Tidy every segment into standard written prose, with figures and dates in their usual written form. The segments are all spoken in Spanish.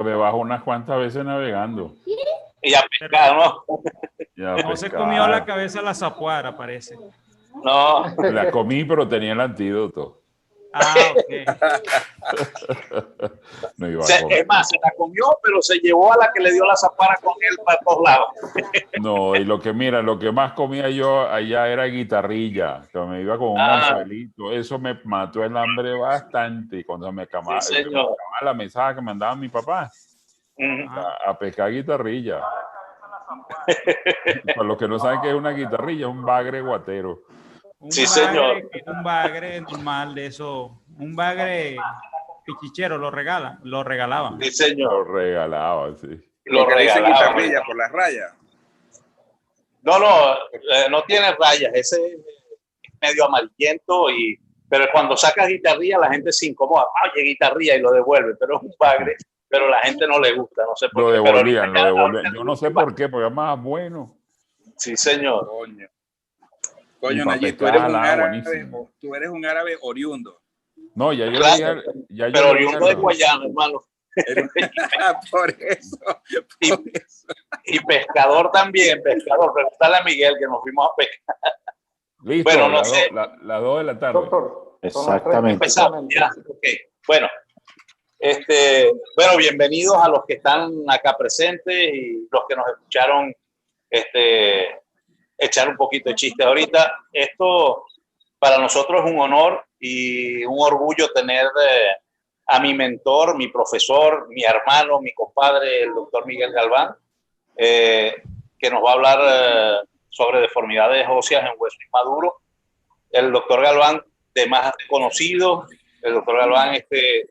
debajo unas cuantas veces navegando. Y a pescar, ¿no? No se comió la cabeza la zapuara, parece. No. La comí, pero tenía el antídoto. Ah, ok. No iba a comer. Es más, se la comió, pero se llevó a la que le dio la zapara con él para todos lados. No, y lo que más comía yo allá era guitarrilla, que me iba con un anzuelito. Eso me mató el hambre bastante. Y cuando me acababa, Sí, señor. la mesada que mandaba mi papá a pescar guitarrilla. Para los que no saben qué es una guitarrilla, un bagre guatero. Señor. Un bagre normal de eso, un bagre pichichero, lo regalaban. Sí, señor. Lo regalaban, sí. Lo regalaban. Guitarrilla por las rayas. No tiene rayas, ese es medio amarillento, pero cuando sacas guitarrilla la gente se incomoda. Oye, guitarrilla, y lo devuelve, pero es un bagre, pero la gente no le gusta, no sé por qué. Lo devolvían. Yo no sé por qué, porque es más bueno. Sí, señor. Coño, Nayib, tú eres un árabe oriundo. No, ya yo claro, pero oriundo de Guayana, hermano. Por eso. Y pescador también, pescador. Preguntale a Miguel que nos fuimos a pescar. Listo, bueno, no sé. Las 2 de la tarde. Doctor, exactamente. Empezamos, ya. Okay. Bueno, bienvenidos a los que están acá presentes y los que nos escucharon echar un poquito de chiste ahorita. Esto para nosotros es un honor y un orgullo tener a mi mentor, mi profesor, mi hermano, mi compadre, el doctor Miguel Galván, que nos va a hablar sobre deformidades óseas en hueso inmaduro. El doctor Galván, de más conocido, el doctor Galván es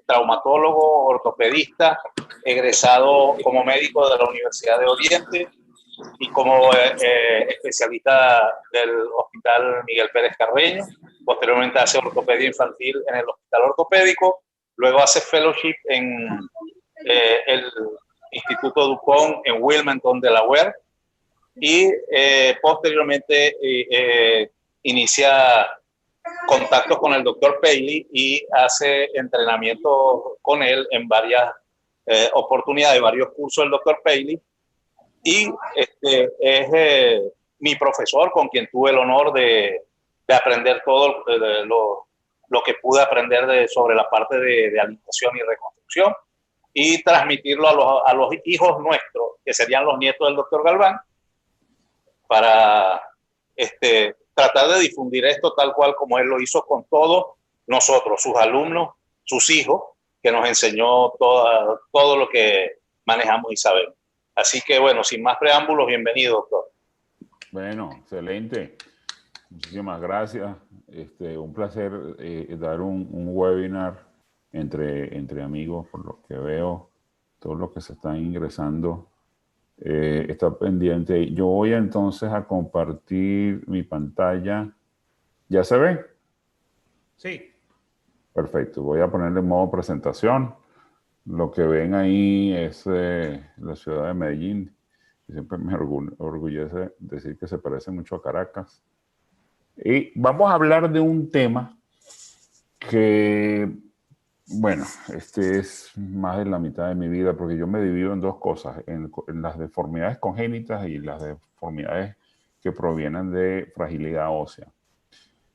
traumatólogo, ortopedista, egresado como médico de la Universidad de Oriente y como especialista del Hospital Miguel Pérez Carreño. Posteriormente hace ortopedia infantil en el Hospital Ortopédico. Luego hace fellowship en el Instituto DuPont en Wilmington, Delaware. Y posteriormente inicia contactos con el doctor Paley y hace entrenamiento con él en varias oportunidades, varios cursos del doctor Paley. Y es mi profesor con quien tuve el honor de aprender todo lo que pude aprender sobre la parte de alimentación y reconstrucción y transmitirlo a los hijos nuestros, que serían los nietos del doctor Galván, para tratar de difundir esto tal cual como él lo hizo con todos nosotros, sus alumnos, sus hijos, que nos enseñó todo lo que manejamos y sabemos. Así que bueno, sin más preámbulos, bienvenido, doctor. Bueno, excelente. Muchísimas gracias. Un placer dar un webinar entre amigos, por lo que veo, todos los que se están ingresando. Está pendiente. Yo voy entonces a compartir mi pantalla. ¿Ya se ve? Sí. Perfecto. Voy a ponerle modo presentación. Lo que ven ahí es la ciudad de Medellín. Siempre me orgullece decir que se parece mucho a Caracas. Y vamos a hablar de un tema que, bueno, es más de la mitad de mi vida, porque yo me divido en dos cosas, en las deformidades congénitas y las deformidades que provienen de fragilidad ósea.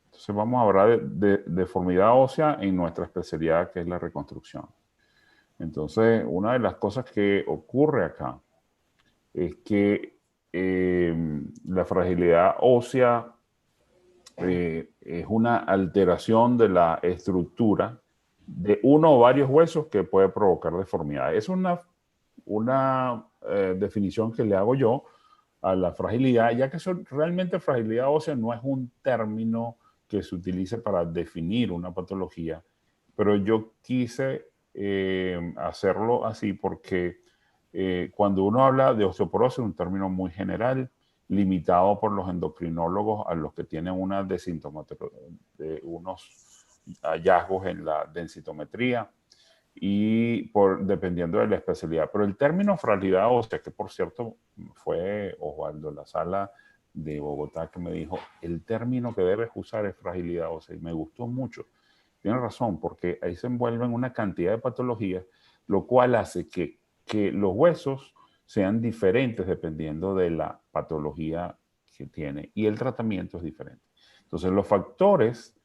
Entonces vamos a hablar de deformidad ósea en nuestra especialidad, que es la reconstrucción. Entonces, una de las cosas que ocurre acá es que la fragilidad ósea es una alteración de la estructura de uno o varios huesos que puede provocar deformidad. Es una definición que le hago yo a la fragilidad, ya que realmente fragilidad ósea no es un término que se utilice para definir una patología, pero yo quise hacerlo así porque cuando uno habla de osteoporosis es un término muy general, limitado por los endocrinólogos a los que tienen una unos hallazgos en la densitometría y dependiendo de la especialidad. Pero el término fragilidad ósea, que por cierto fue Osvaldo La Sala de Bogotá que me dijo, el término que debes usar es fragilidad ósea, y me gustó mucho. Tiene razón, porque ahí se envuelven una cantidad de patologías, lo cual hace que que los huesos sean diferentes dependiendo de la patología que tiene y el tratamiento es diferente. Entonces, los factores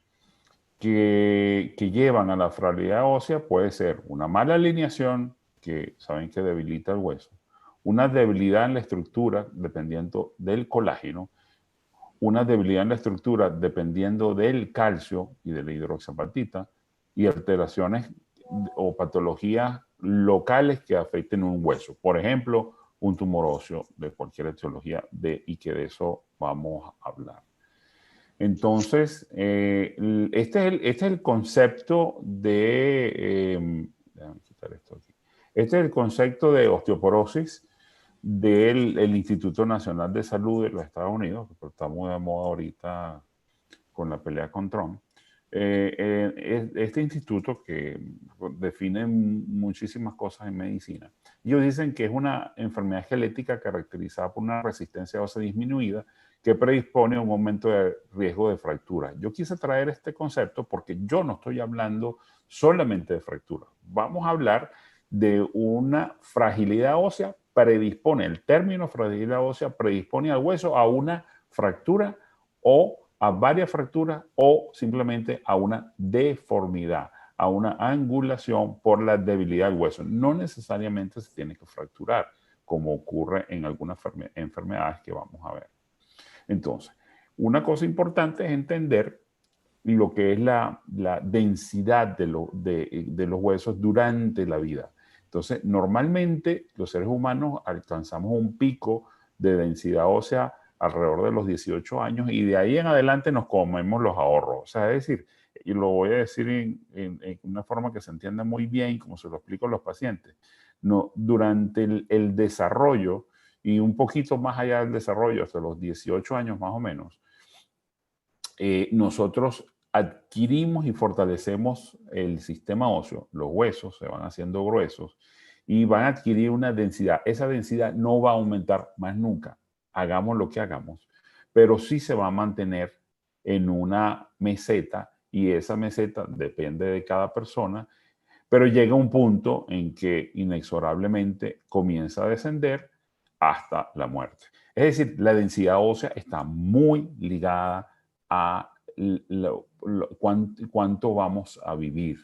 que llevan a la fragilidad ósea puede ser una mala alineación, que saben que debilita el hueso, una debilidad en la estructura dependiendo del colágeno, una debilidad en la estructura dependiendo del calcio y de la hidroxiapatita, y alteraciones o patologías locales que afecten un hueso. Por ejemplo, un tumor óseo de cualquier etiología y que de eso vamos a hablar. Entonces, este es el concepto de... déjame quitar esto aquí. Este es el concepto de osteoporosis del Instituto Nacional de Salud de los Estados Unidos, que está muy de moda ahorita con la pelea con Trump. Este instituto que define muchísimas cosas en medicina. Ellos dicen que es una enfermedad esquelética caracterizada por una resistencia ósea disminuida que predispone a un aumento de riesgo de fractura. Yo quise traer este concepto porque yo no estoy hablando solamente de fractura. Vamos a hablar de una fragilidad ósea predispone, el término fragilidad ósea predispone al hueso a una fractura o a varias fracturas o simplemente a una deformidad, a una angulación por la debilidad del hueso. No necesariamente se tiene que fracturar, como ocurre en algunas enfermedades que vamos a ver. Entonces, una cosa importante es entender lo que es la densidad de los huesos durante la vida. Entonces, normalmente los seres humanos alcanzamos un pico de densidad ósea alrededor de los 18 años y de ahí en adelante nos comemos los ahorros. O sea, es decir, y lo voy a decir en una forma que se entienda muy bien, como se lo explico a los pacientes. No, durante el desarrollo y un poquito más allá del desarrollo, hasta los 18 años más o menos, nosotros adquirimos y fortalecemos el sistema óseo, los huesos se van haciendo gruesos y van a adquirir una densidad. Esa densidad no va a aumentar más nunca, hagamos lo que hagamos, pero sí se va a mantener en una meseta y esa meseta depende de cada persona, pero llega un punto en que inexorablemente comienza a descender hasta la muerte. Es decir, la densidad ósea está muy ligada a cuánto vamos a vivir.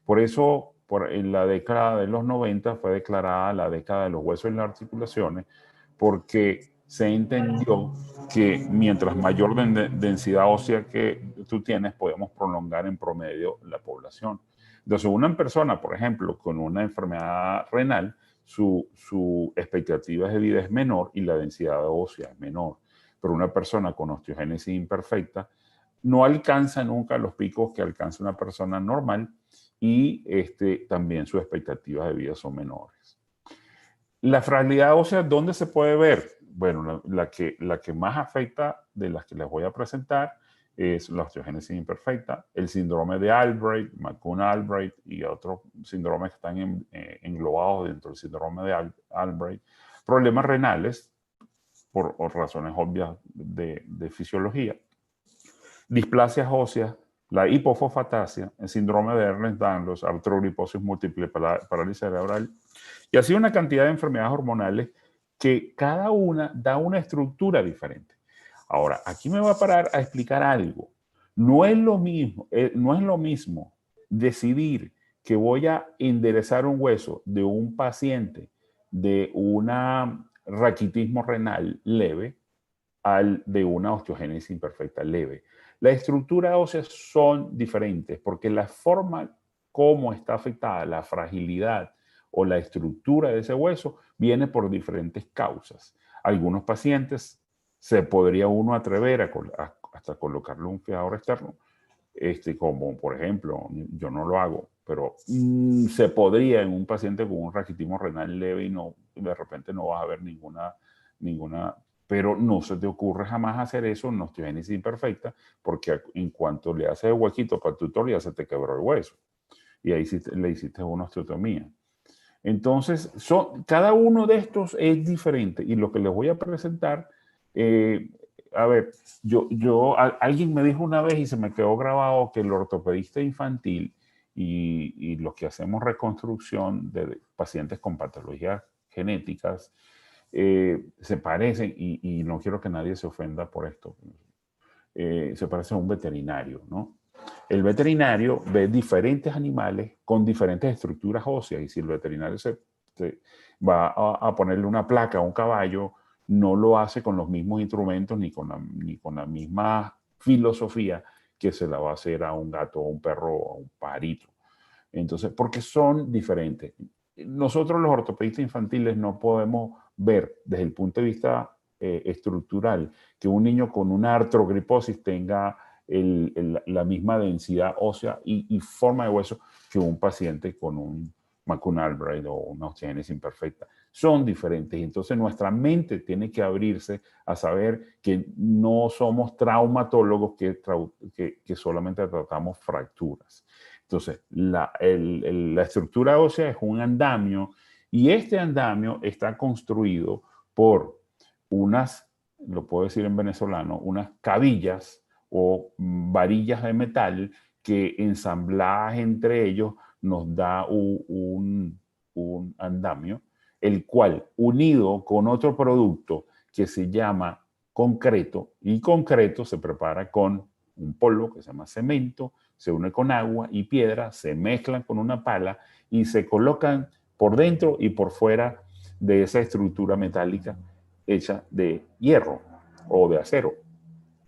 Por eso, en la década de los 90 fue declarada la década de los huesos y las articulaciones, porque se entendió que mientras mayor densidad ósea que tú tienes, podemos prolongar en promedio la población. Entonces, una persona, por ejemplo, con una enfermedad renal, su expectativa de vida es menor y la densidad ósea es menor. Pero una persona con osteogénesis imperfecta no alcanza nunca los picos que alcanza una persona normal y también sus expectativas de vida son menores. La fragilidad ósea, ¿dónde se puede ver? Bueno, la que más afecta de las que les voy a presentar es la osteogénesis imperfecta, el síndrome de Albright, McCune-Albright y otros síndromes que están englobados dentro del síndrome de Albright, problemas renales por razones obvias de fisiología, displasias óseas, la hipofosfatasia, el síndrome de Ehlers-Danlos, artrogriposis múltiple, parálisis cerebral, y así una cantidad de enfermedades hormonales que cada una da una estructura diferente. Ahora, aquí me voy a parar a explicar algo. No es lo mismo decidir que voy a enderezar un hueso de un paciente de una raquitismo renal leve al de una osteogénesis imperfecta leve. La estructura ósea son diferentes porque la forma como está afectada la fragilidad o la estructura de ese hueso viene por diferentes causas. Algunos pacientes se podría uno atrever hasta colocarle un fijador externo, como por ejemplo, yo no lo hago, pero se podría en un paciente con un raquitismo renal leve y de repente no vas a ver ninguna, pero no se te ocurre jamás hacer eso en osteogénesis imperfecta, porque en cuanto le haces el huequito para el tutor ya se te quebró el hueso y ahí le hiciste una osteotomía. Entonces, cada uno de estos es diferente y lo que les voy a presentar, a ver, alguien me dijo una vez y se me quedó grabado que el ortopedista infantil y los que hacemos reconstrucción de pacientes con patologías genéticas se parecen, y no quiero que nadie se ofenda por esto, se parece a un veterinario, ¿no? El veterinario ve diferentes animales con diferentes estructuras óseas, y si el veterinario se va a ponerle una placa a un caballo, no lo hace con los mismos instrumentos ni con la misma filosofía que se la va a hacer a un gato, a un perro o a un pajarito. Entonces, porque son diferentes. Nosotros los ortopedistas infantiles no podemos ver desde el punto de vista estructural que un niño con una artrogriposis tenga la misma densidad ósea y forma de hueso que un paciente con un McCune-Albright o una osteogénesis imperfecta. Son diferentes. Entonces nuestra mente tiene que abrirse a saber que no somos traumatólogos que solamente tratamos fracturas. Entonces, la estructura ósea es un andamio, y este andamio está construido por unas, lo puedo decir en venezolano, unas cabillas o varillas de metal que ensambladas entre ellos nos da un andamio, el cual, unido con otro producto que se llama concreto, y concreto se prepara con un polvo que se llama cemento, se une con agua y piedra, se mezclan con una pala y se colocan por dentro y por fuera de esa estructura metálica hecha de hierro o de acero.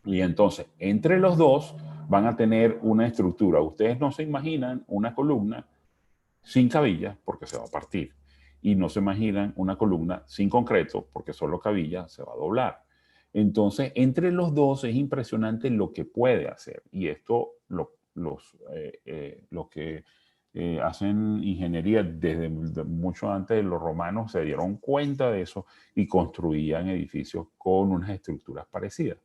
Y entonces, entre los dos van a tener una estructura. Ustedes no se imaginan una columna sin cabillas porque se va a partir. Y no se imaginan una columna sin concreto porque solo cabilla se va a doblar. Entonces, entre los dos es impresionante lo que puede hacer. Y esto los que hacen ingeniería desde mucho antes de los romanos se dieron cuenta de eso y construían edificios con unas estructuras parecidas.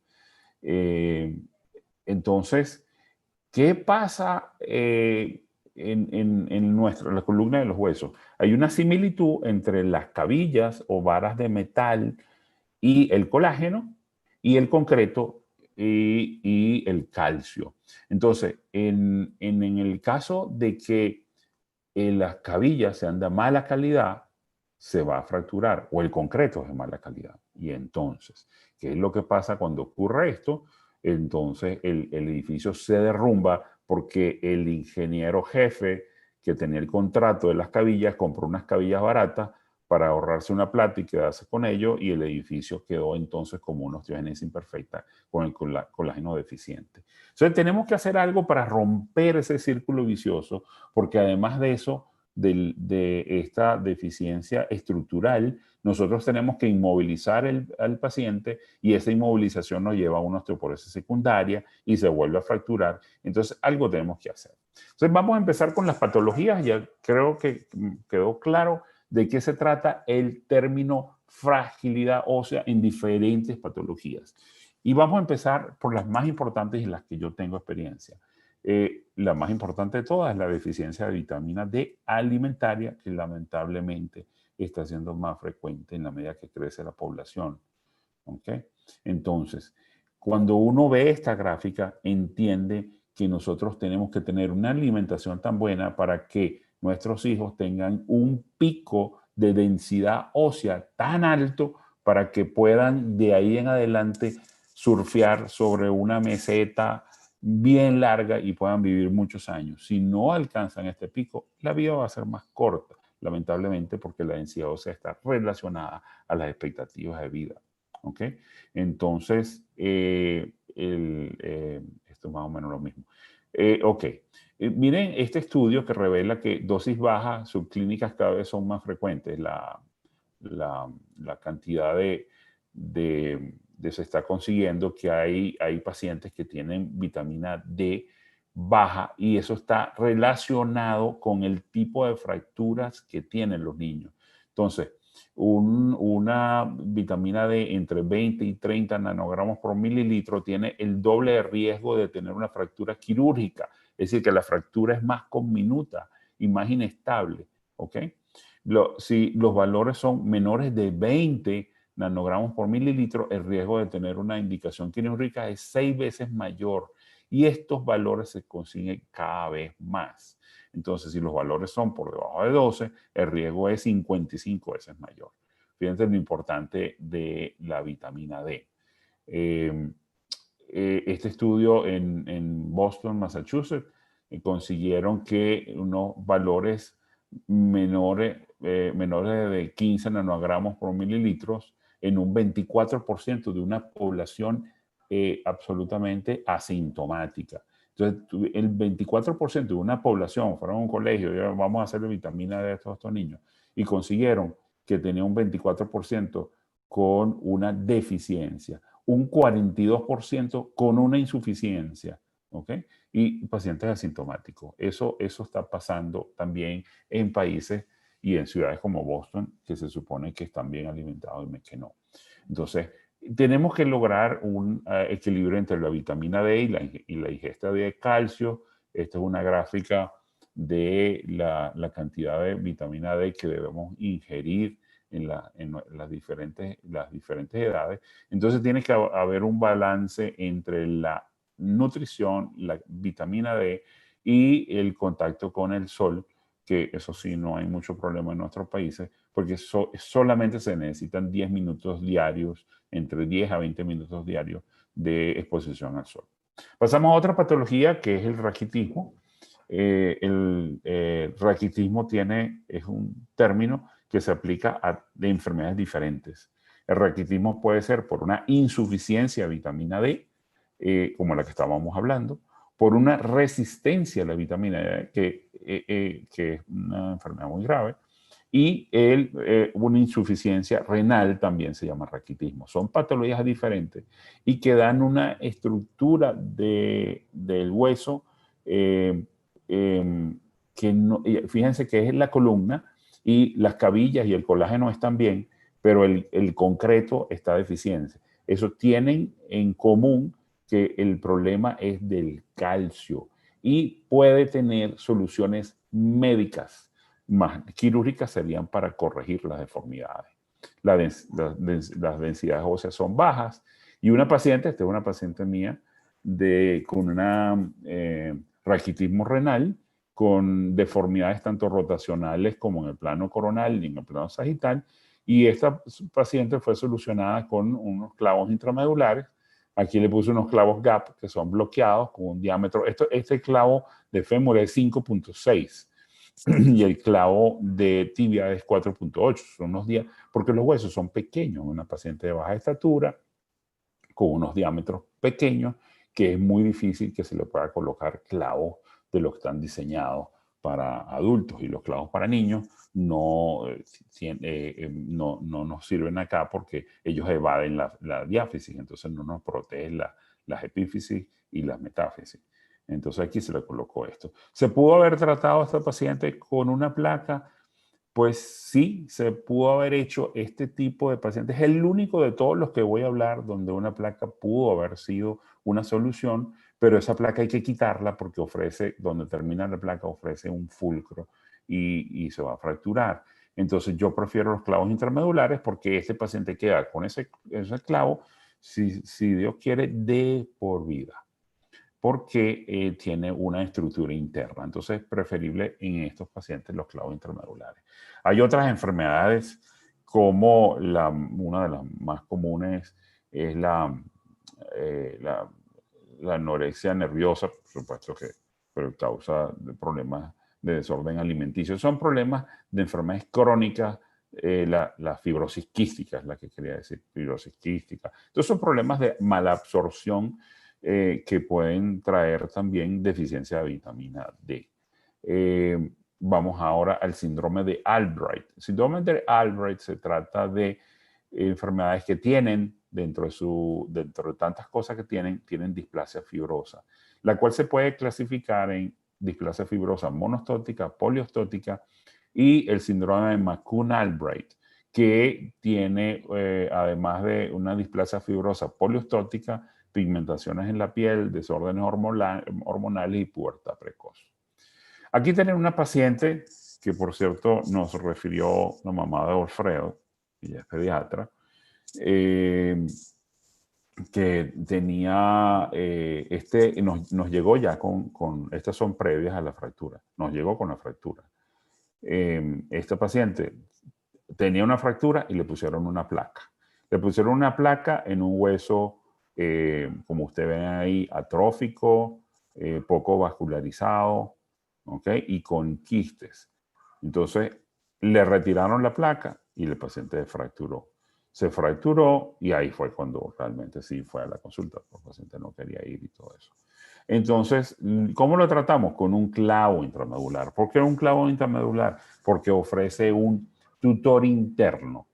Entonces, ¿qué pasa en la columna de los huesos? Hay una similitud entre las cabillas o varas de metal y el colágeno y el concreto y el calcio. Entonces, en el caso de que las cabillas sean de mala calidad, se va a fracturar, o el concreto es de mala calidad. Y entonces, ¿qué es lo que pasa cuando ocurre esto? Entonces el edificio se derrumba porque el ingeniero jefe que tenía el contrato de las cabillas compró unas cabillas baratas para ahorrarse una plata y quedarse con ello, y el edificio quedó entonces como una osteogénesis imperfecta con el colágeno deficiente. Entonces tenemos que hacer algo para romper ese círculo vicioso, porque además de eso, de esta deficiencia estructural, nosotros tenemos que inmovilizar al paciente, y esa inmovilización nos lleva a una osteoporosis secundaria y se vuelve a fracturar. Entonces algo tenemos que hacer. Entonces vamos a empezar con las patologías. Ya creo que quedó claro de qué se trata el término fragilidad ósea en diferentes patologías. Y vamos a empezar por las más importantes y las que yo tengo experiencia. La más importante de todas es la deficiencia de vitamina D alimentaria, que lamentablemente está siendo más frecuente en la medida que crece la población. ¿Okay? Entonces, cuando uno ve esta gráfica, entiende que nosotros tenemos que tener una alimentación tan buena para que nuestros hijos tengan un pico de densidad ósea tan alto para que puedan de ahí en adelante surfear sobre una meseta bien larga y puedan vivir muchos años. Si no alcanzan este pico, la vida va a ser más corta, lamentablemente, porque la densidad ósea está relacionada a las expectativas de vida. ¿Ok? Entonces, esto es más o menos lo mismo. Ok. Miren este estudio que revela que dosis bajas subclínicas cada vez son más frecuentes. La cantidad se está consiguiendo que hay pacientes que tienen vitamina D baja, y eso está relacionado con el tipo de fracturas que tienen los niños. Entonces, una vitamina D entre 20 y 30 nanogramos por mililitro tiene el doble de riesgo de tener una fractura quirúrgica. Es decir, que la fractura es más conminuta y más inestable. ¿Ok? Si los valores son menores de 20 nanogramos por mililitro, el riesgo de tener una indicación quirúrgica es 6 veces mayor. Y estos valores se consiguen cada vez más. Entonces, si los valores son por debajo de 12, el riesgo es 55 veces mayor. Fíjense lo importante de la vitamina D. Este estudio en Boston, Massachusetts, consiguieron que unos valores menores de 15 nanogramos por mililitros en un 24% de una población absolutamente asintomática. Entonces, el 24% de una población, fueron a un colegio, y vamos a hacerle vitamina D a todos estos niños, y consiguieron que tenía un 24% con una deficiencia, un 42% con una insuficiencia, ¿ok? Y pacientes asintomáticos. Eso está pasando también en países y en ciudades como Boston, que se supone que están bien alimentados y que no. Entonces, tenemos que lograr un equilibrio entre la vitamina D y la ingesta de calcio. Esta es una gráfica de la cantidad de vitamina D que debemos ingerir en las diferentes edades. Entonces tiene que haber un balance entre la nutrición, la vitamina D y el contacto con el sol, que eso sí no hay mucho problema en nuestros países, porque solamente se necesitan 10 minutos diarios, entre 10 a 20 minutos diarios de exposición al sol. Pasamos a otra patología que es el raquitismo. El raquitismo es un término que se aplica a enfermedades diferentes. El raquitismo puede ser por una insuficiencia de vitamina D, como la que estábamos hablando, por una resistencia a la vitamina D, que es una enfermedad muy grave, y una insuficiencia renal también se llama raquitismo. Son patologías diferentes y que dan una estructura del hueso que no, fíjense que es la columna y las cabillas y el colágeno están bien, pero el concreto está deficiente. Eso tienen en común que el problema es del calcio y puede tener soluciones médicas más quirúrgicas serían para corregir las deformidades. Las densidades óseas son bajas y una paciente, esta es una paciente mía, con una raquitismo renal, con deformidades tanto rotacionales como en el plano coronal y en el plano sagital, y esta paciente fue solucionada con unos clavos intramedulares. Aquí le puse unos clavos GAP que son bloqueados con un diámetro. Este clavo de fémur es 5.6 y el clavo de tibia es 4.8. Son unos porque los huesos son pequeños. Una paciente de baja estatura con unos diámetros pequeños que es muy difícil que se le pueda colocar clavos de los que están diseñados para adultos, y los clavos para niños no nos sirven acá porque ellos evaden la diáfisis, entonces no nos protegen las epífisis y las metáfisis. Entonces aquí se le colocó esto. ¿Se pudo haber tratado a esta paciente con una placa? Pues sí, se pudo haber hecho este tipo de pacientes. Es el único de todos los que voy a hablar donde una placa pudo haber sido una solución, pero esa placa hay que quitarla porque donde termina la placa, ofrece un fulcro y se va a fracturar. Entonces yo prefiero los clavos intramedulares porque este paciente queda con ese clavo, si Dios quiere, de por vida, porque tiene una estructura interna. Entonces es preferible en estos pacientes los clavos intramedulares. Hay otras enfermedades como una de las más comunes es la anorexia nerviosa, por supuesto que causa problemas de desorden alimenticio. Son problemas de enfermedades crónicas, la fibrosis quística es la que quería decir, fibrosis quística. Entonces son problemas de malabsorción que pueden traer también deficiencia de vitamina D. Vamos ahora al síndrome de Albright. El síndrome de Albright se trata de enfermedades que tienen, dentro de tantas cosas que tienen displasia fibrosa, la cual se puede clasificar en displasia fibrosa monostótica, poliostótica y el síndrome de McCune-Albright, que tiene, además de una displasia fibrosa poliostótica, pigmentaciones en la piel, desórdenes hormonales y pubertad precoz. Aquí tenemos una paciente que, por cierto, nos refirió la mamá de Alfredo, ella es pediatra. que tenía, nos llegó ya estas son previas a la fractura, nos llegó con la fractura. Este paciente tenía una fractura y le pusieron una placa. Le pusieron una placa en un hueso, como ustedes ven ahí, atrófico, poco vascularizado, ¿ok? Y con quistes. Entonces, le retiraron la placa y el paciente fracturó. Se fracturó y ahí fue cuando realmente sí fue a la consulta, porque el paciente no quería ir y todo eso. Entonces, ¿cómo lo tratamos? Con un clavo intramedular. ¿Por qué un clavo intramedular? Porque ofrece un tutor interno,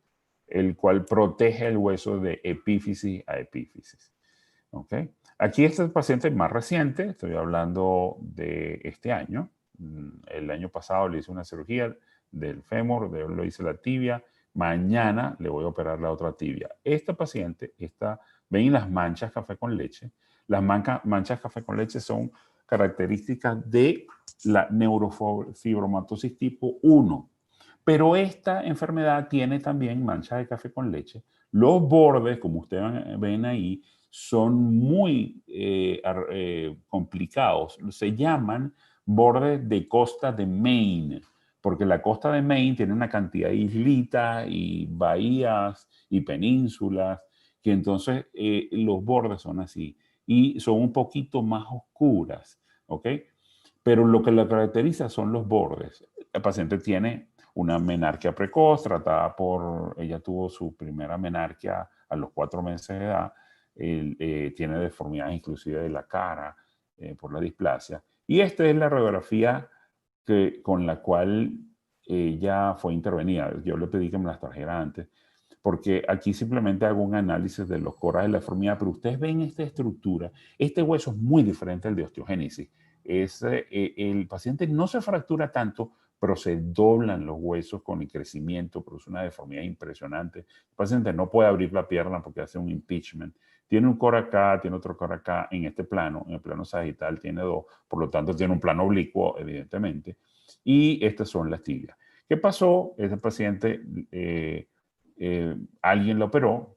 el cual protege el hueso de epífisis a epífisis. ¿Ok? Aquí este paciente más reciente, estoy hablando de este año. El año pasado le hice una cirugía del fémur, lo hice la tibia. Mañana le voy a operar la otra tibia. Esta paciente, ven las manchas café con leche. Las manchas café con leche son características de la neurofibromatosis tipo 1. Pero esta enfermedad tiene también manchas de café con leche. Los bordes, como ustedes ven ahí, son muy complicados. Se llaman bordes de costa de Maine, porque la costa de Maine tiene una cantidad de islitas y bahías y penínsulas, que entonces los bordes son así y son un poquito más oscuras, ¿ok? Pero lo que la caracteriza son los bordes. El paciente tiene una menarquia precoz, ella tuvo su primera menarquia a los 4 meses de edad, tiene deformidades inclusive de la cara por la displasia. Y esta es la radiografía con la cual ella fue intervenida. Yo le pedí que me las trajera antes, porque aquí simplemente hago un análisis de los coras de la deformidad, pero ustedes ven esta estructura, este hueso es muy diferente al de osteogénesis. El paciente no se fractura tanto, pero se doblan los huesos con el crecimiento, produce una deformidad impresionante. El paciente no puede abrir la pierna porque hace un impingement. Tiene un core acá, tiene otro core acá en este plano, en el plano sagital tiene 2, por lo tanto tiene un plano oblicuo, evidentemente, y estas son las tibias. ¿Qué pasó? Este paciente, alguien lo operó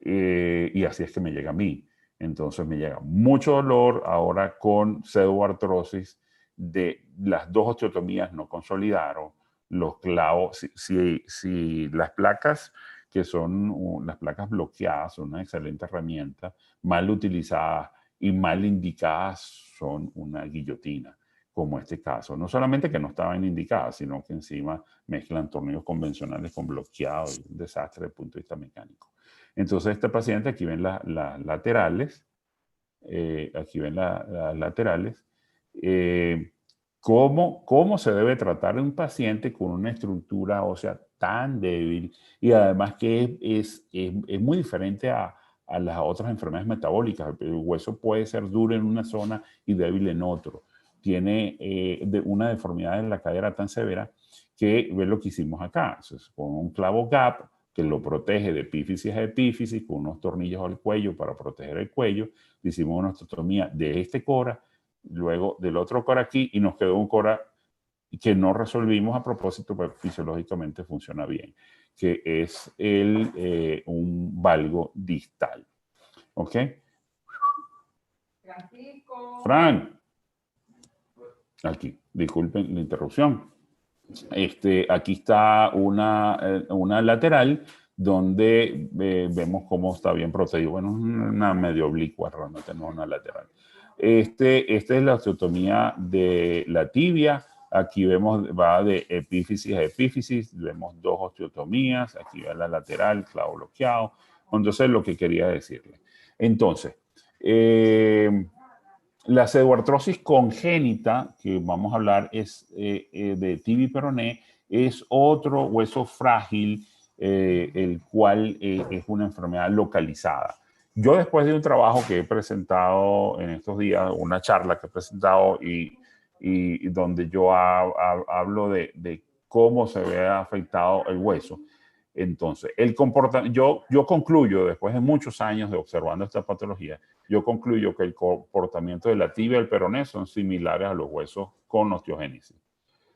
y así es que me llega a mí. Entonces me llega mucho dolor ahora con pseudoartrosis de las 2 osteotomías no consolidaron, los clavos, si las placas que son las placas bloqueadas son una excelente herramienta, mal utilizadas y mal indicadas son una guillotina, como este caso. No solamente que no estaban indicadas, sino que encima mezclan tornillos convencionales con bloqueados, un desastre desde el punto de vista mecánico. Entonces este paciente, aquí ven las laterales, ¿cómo se debe tratar un paciente con una estructura ósea tan débil y además que es muy diferente a las otras enfermedades metabólicas? El hueso puede ser duro en una zona y débil en otro. Tiene una deformidad en la cadera tan severa que ve lo que hicimos acá. Entonces, con un clavo gap que lo protege de epífisis a epífisis, con unos tornillos al cuello para proteger el cuello, hicimos una osteotomía de este cora, luego del otro cora aquí, y nos quedó un cora que no resolvimos a propósito, pero fisiológicamente funciona bien, que es un valgo distal. ¿Ok? Francisco. Fran. Aquí, disculpen la interrupción. Aquí está una lateral donde vemos cómo está bien protegido. Bueno, una medio oblicua, realmente no una lateral. Esta es la osteotomía de la tibia. Aquí vemos, va de epífisis a epífisis. Vemos 2 osteotomías. Aquí va la lateral, clavo bloqueado. Entonces, lo que quería decirle. Entonces, la pseudoartrosis congénita, que vamos a hablar, es de tibia y peroné, es otro hueso frágil, el cual es una enfermedad localizada. Yo después de un trabajo que he presentado en estos días, una charla que he presentado y donde yo hablo de cómo se ve afectado el hueso. Entonces, yo concluyo, después de muchos años de observando esta patología, yo concluyo que el comportamiento de la tibia y el peroné son similares a los huesos con osteogénesis.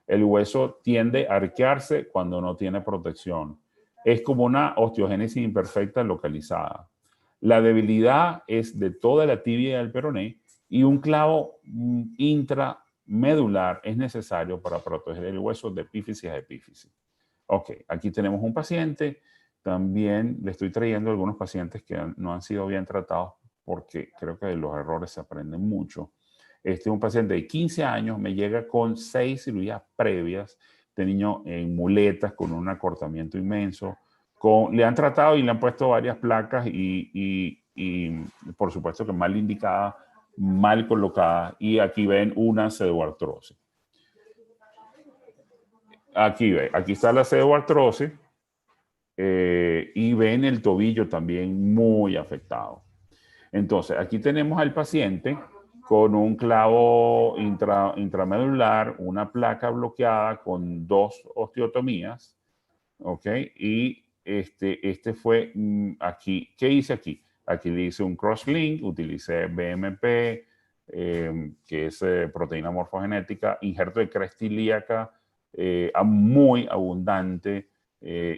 El hueso tiende a arquearse cuando no tiene protección. Es como una osteogénesis imperfecta localizada. La debilidad es de toda la tibia y el peroné y un clavo intramedular es necesario para proteger el hueso de epífisis a epífisis. Ok, aquí tenemos un paciente. También le estoy trayendo algunos pacientes que no han sido bien tratados porque creo que de los errores se aprenden mucho. Este es un paciente de 15 años, me llega con 6 cirugías previas, este niño en muletas con un acortamiento inmenso. Le han tratado y le han puesto varias placas y por supuesto que mal indicada, mal colocada. Y aquí ven una pseudoartrosis. Aquí está la pseudoartrosis y ven el tobillo también muy afectado. Entonces, aquí tenemos al paciente con un clavo intramedular, una placa bloqueada con 2 osteotomías, ¿ok? Y este fue aquí. ¿Qué hice aquí? Aquí le hice un crosslink, utilicé BMP, que es proteína morfogenética, injerto de cresta ilíaca muy abundante,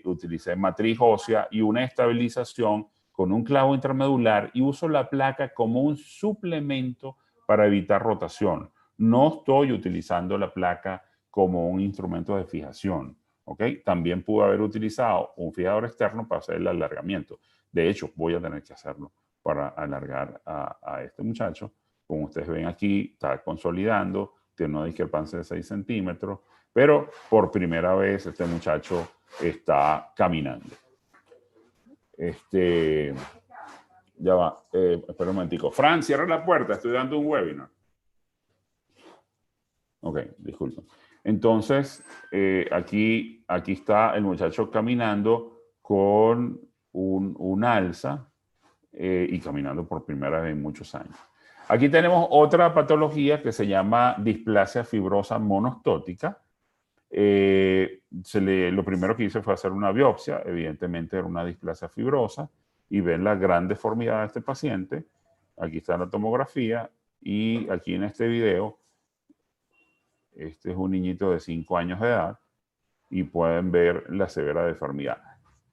utilicé matriz ósea y una estabilización con un clavo intramedular y uso la placa como un suplemento para evitar rotación. No estoy utilizando la placa como un instrumento de fijación. ¿Okay? También pude haber utilizado un fijador externo para hacer el alargamiento. De hecho, voy a tener que hacerlo para alargar a este muchacho. Como ustedes ven aquí, está consolidando, tiene una discrepancia de 6 centímetros, pero por primera vez este muchacho está caminando. Ya va, espera un momentico. Fran, cierra la puerta, estoy dando un webinar. Ok, disculpen. Entonces, aquí está el muchacho caminando con un alza y caminando por primera vez en muchos años. Aquí tenemos otra patología que se llama displasia fibrosa monostótica. Lo primero que hice fue hacer una biopsia. Evidentemente era una displasia fibrosa y ven la gran deformidad de este paciente. Aquí está la tomografía y aquí en este video, este es un niñito de 5 años de edad y pueden ver la severa deformidad.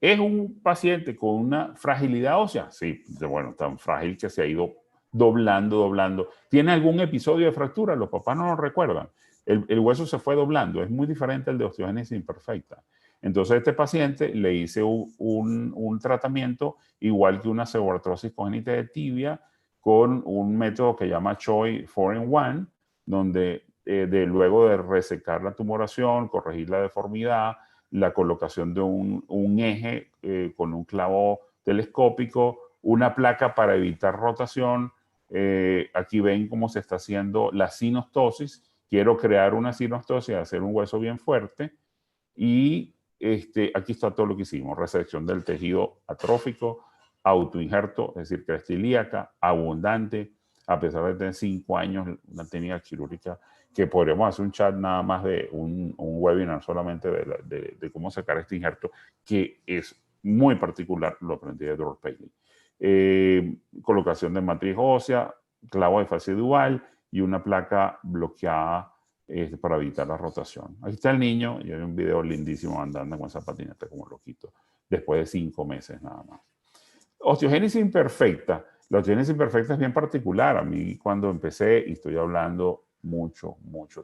¿Es un paciente con una fragilidad ósea? Sí, bueno, tan frágil que se ha ido doblando. ¿Tiene algún episodio de fractura? Los papás no lo recuerdan. El hueso se fue doblando. Es muy diferente al de osteogénesis imperfecta. Entonces, a este paciente le hice un tratamiento igual que una pseudoartrosis congénita de tibia con un método que llama Choi 4-in-1, donde luego de resecar la tumoración, corregir la deformidad, la colocación de un eje con un clavo telescópico, una placa para evitar rotación. Aquí ven cómo se está haciendo la sinostosis. Quiero crear una sinostosis, hacer un hueso bien fuerte. Y aquí está todo lo que hicimos. Resección del tejido atrófico, autoinjerto, es decir, cresta ilíaca, abundante, a pesar de tener 5 años, una técnica quirúrgica que podríamos hacer un chat nada más de un webinar solamente de cómo sacar este injerto, que es muy particular, lo aprendí de Dror Paley. Colocación de matriz ósea, clavo de fase dual y una placa bloqueada para evitar la rotación. Aquí está el niño, y hay un video lindísimo andando con esa patineta como loquito, después de 5 meses nada más. Osteogénesis imperfecta. La osteogénesis imperfecta es bien particular. A mí cuando empecé, y estoy hablando mucho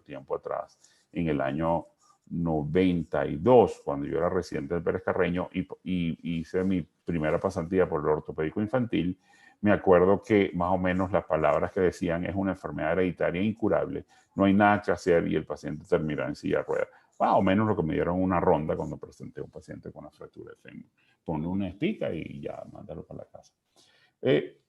tiempo atrás, en el año 92, cuando yo era residente del Pérez Carreño y hice mi primera pasantía por el ortopédico infantil, me acuerdo que más o menos las palabras que decían es una enfermedad hereditaria incurable, no hay nada que hacer y el paciente terminará en silla de ruedas. Más o menos lo que me dieron una ronda cuando presenté a un paciente con una fractura de fémur. Ponle una estica y ya, mándalo para la casa.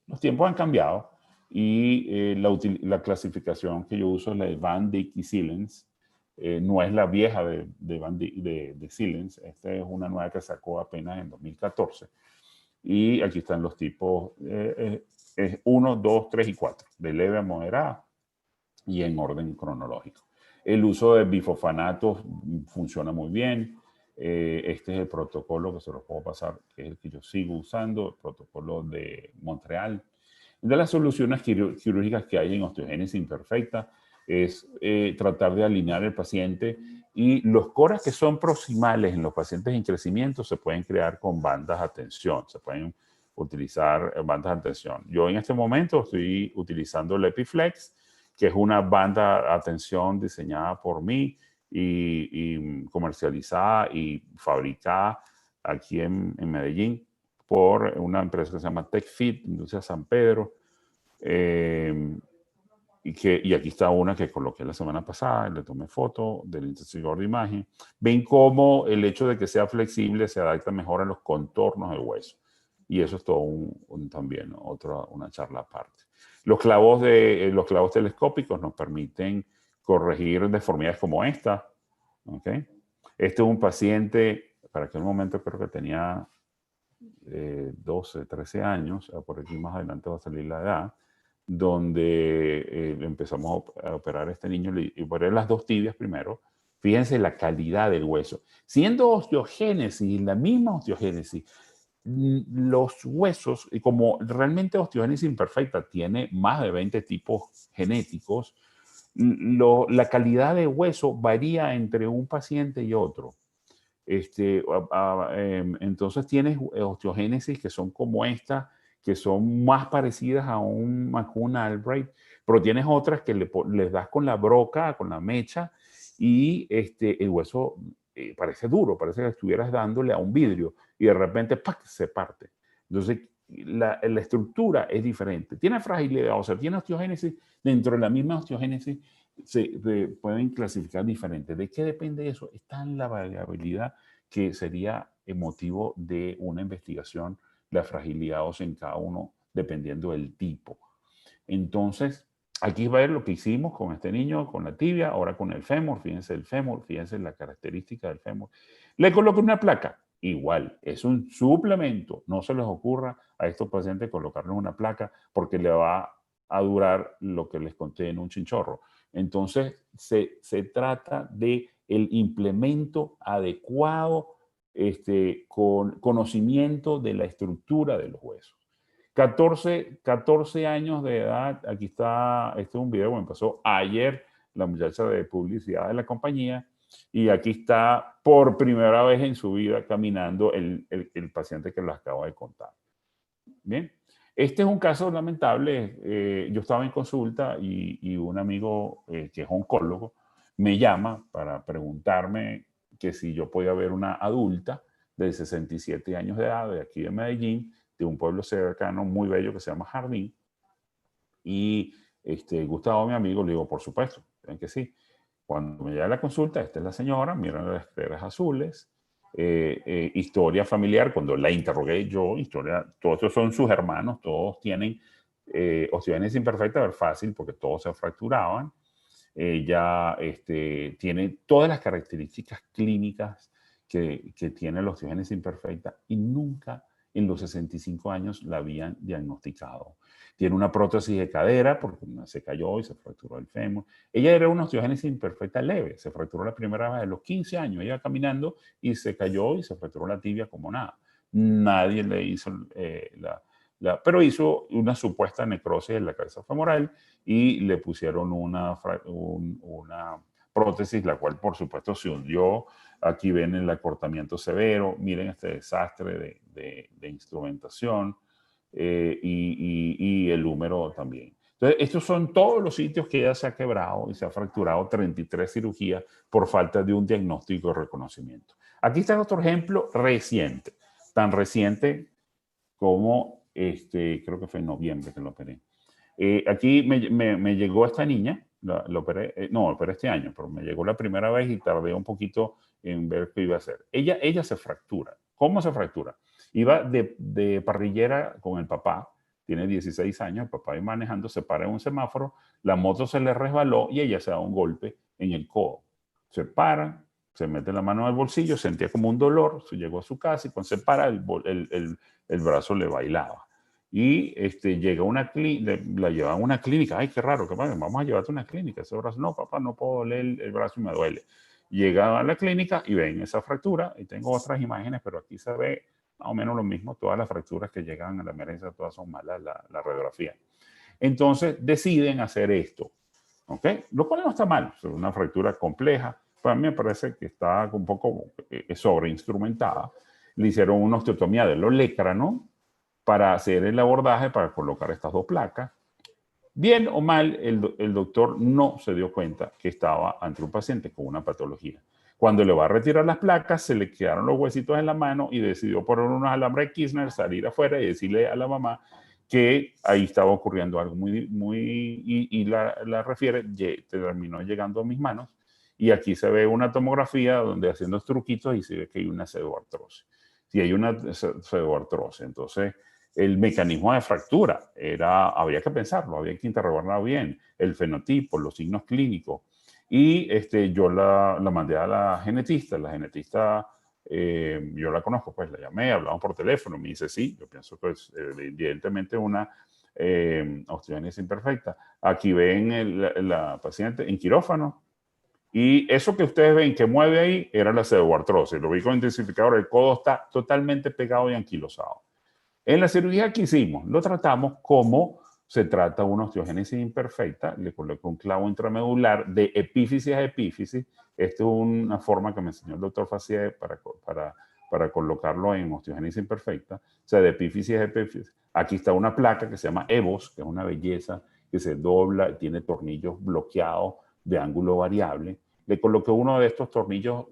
Los tiempos han cambiado y la clasificación que yo uso es la de Van Dyck y Sillens. No es la vieja de Van Dyck, de Sillens. Esta es una nueva que sacó apenas en 2014. Y aquí están los tipos 1, 2, 3 y 4, de leve a moderada y en orden cronológico. El uso de bifosfanatos funciona muy bien. Este es el protocolo que se los puedo pasar, que es el que yo sigo usando, el protocolo de Montreal. De las soluciones quirúrgicas que hay en osteogénesis imperfecta es tratar de alinear el paciente y los coras que son proximales en los pacientes en crecimiento se pueden crear con bandas a tensión, se pueden utilizar bandas de tensión. Yo en este momento estoy utilizando el EpiFlex, que es una banda de tensión diseñada por mí y comercializada y fabricada aquí en Medellín por una empresa que se llama TechFit, Industria San Pedro. Y aquí está una que coloqué la semana pasada, le tomé foto del intensificador de imagen. Ven cómo el hecho de que sea flexible se adapta mejor a los contornos del hueso. Y eso es todo también una charla aparte. Los clavos telescópicos nos permiten corregir deformidades como esta. ¿Okay? Este es un paciente, para aquel momento creo que tenía 12, 13 años, por aquí más adelante va a salir la edad, donde empezamos a operar a este niño y operé las dos tibias primero. Fíjense la calidad del hueso. Siendo osteogénesis, la misma osteogénesis, los huesos, y como realmente osteogénesis imperfecta tiene más de 20 tipos genéticos, la calidad de hueso varía entre un paciente y otro. Entonces tienes osteogénesis que son como esta, que son más parecidas a un McCune Albright, pero tienes otras que les das con la broca, con la mecha, y el hueso parece duro, parece que estuvieras dándole a un vidrio y de repente ¡pac!, se parte. Entonces la estructura es diferente. Tiene fragilidad, o sea, tiene osteogénesis. Dentro de la misma osteogénesis se pueden clasificar diferentes. ¿De qué depende eso? Está en la variabilidad, que sería el motivo de una investigación, la fragilidad ósea en cada uno, dependiendo del tipo. Entonces, aquí va a ver lo que hicimos con este niño, con la tibia, ahora con el fémur. Fíjense el fémur, fíjense la característica del fémur. Le coloco una placa. Igual, es un suplemento. No se les ocurra a estos pacientes colocarles una placa porque le va a durar lo que les conté en un chinchorro. Entonces, se trata de el implemento adecuado con conocimiento de la estructura de los huesos. 14 años de edad, aquí está, este es un video que me pasó ayer, la muchacha de publicidad de la compañía, y aquí está por primera vez en su vida caminando el paciente que les acabo de contar. Bien, este es un caso lamentable. Yo estaba en consulta y un amigo que es oncólogo me llama para preguntarme que si yo podía ver una adulta de 67 años de edad, de aquí de Medellín, de un pueblo cercano muy bello que se llama Jardín. Y Gustavo, mi amigo, le digo, por supuesto, ven que sí. Cuando me llega la consulta, esta es la señora, miran las esferas azules, historia familiar, cuando la interrogué yo, todos estos son sus hermanos, todos tienen osteogénesis imperfecta, a ver, fácil, porque todos se fracturaban. Ella tiene todas las características clínicas que tiene la osteogénesis imperfecta y nunca en los 65 años la habían diagnosticado. Tiene una prótesis de cadera porque se cayó y se fracturó el fémur. Ella era una osteogénesis imperfecta leve, se fracturó la primera vez a los 15 años, ella caminando y se cayó y se fracturó la tibia como nada. Nadie le hizo pero hizo una supuesta necrosis en la cabeza femoral y le pusieron una prótesis, la cual por supuesto se hundió. Aquí ven el acortamiento severo, miren este desastre de instrumentación y el húmero también. Entonces, estos son todos los sitios que ella se ha quebrado y se ha fracturado 33 cirugías por falta de un diagnóstico de reconocimiento. Aquí está otro ejemplo reciente, tan reciente como creo que fue en noviembre que lo operé. Aquí me llegó esta niña, lo operé, no, lo operé este año, pero me llegó la primera vez y tardé un poquito en ver qué iba a hacer. Ella se fractura. ¿Cómo se fractura? Iba de parrillera con el papá, tiene 16 años, el papá iba manejando, se para en un semáforo, la moto se le resbaló y ella se da un golpe en el codo. Se para, se mete la mano en el bolsillo, sentía como un dolor, se llegó a su casa y cuando se para el brazo le bailaba. Y llega la llevan a una clínica. Ay, qué raro, ¿qué pasa? Vamos a llevarte a una clínica. Ese brazo, no, papá, no puedo doler el brazo y me duele. Llega a la clínica y ven esa fractura. Y tengo otras imágenes, pero aquí se ve más o menos lo mismo. Todas las fracturas que llegan a la emergencia, todas son malas, la radiografía. Entonces deciden hacer esto. ¿Ok? Lo cual no está mal. Es una fractura compleja. Para mí me parece que está un poco sobreinstrumentada. Le hicieron una osteotomía del olecrano, para hacer el abordaje, para colocar estas dos placas. Bien o mal, el doctor no se dio cuenta que estaba ante un paciente con una patología. Cuando le va a retirar las placas, se le quedaron los huesitos en la mano y decidió poner unos alambres de Kirchner, salir afuera y decirle a la mamá que ahí estaba ocurriendo algo y la refiere, terminó llegando a mis manos. Y aquí se ve una tomografía donde haciendo truquitos y se ve que hay una pseudoartrosis. Si hay una pseudoartrosis, entonces el mecanismo de fractura había que pensarlo, había que interrogarlo bien, el fenotipo, los signos clínicos. Y yo la mandé a la genetista yo la conozco, pues la llamé, hablamos por teléfono, me dice sí, yo pienso que es evidentemente una osteogénesis imperfecta. Aquí ven la paciente en quirófano y eso que ustedes ven que mueve ahí era la pseudoartrosis. Lo vi con intensificador, el codo está totalmente pegado y anquilosado. En la cirugía que hicimos, lo tratamos como se trata una osteogénesis imperfecta, le coloqué un clavo intramedular de epífisis a epífisis. Esta es una forma que me enseñó el doctor Facier para colocarlo en osteogénesis imperfecta, o sea, de epífisis a epífisis. Aquí está una placa que se llama EVOS, que es una belleza, que se dobla, tiene tornillos bloqueados de ángulo variable. Le coloqué uno de estos tornillos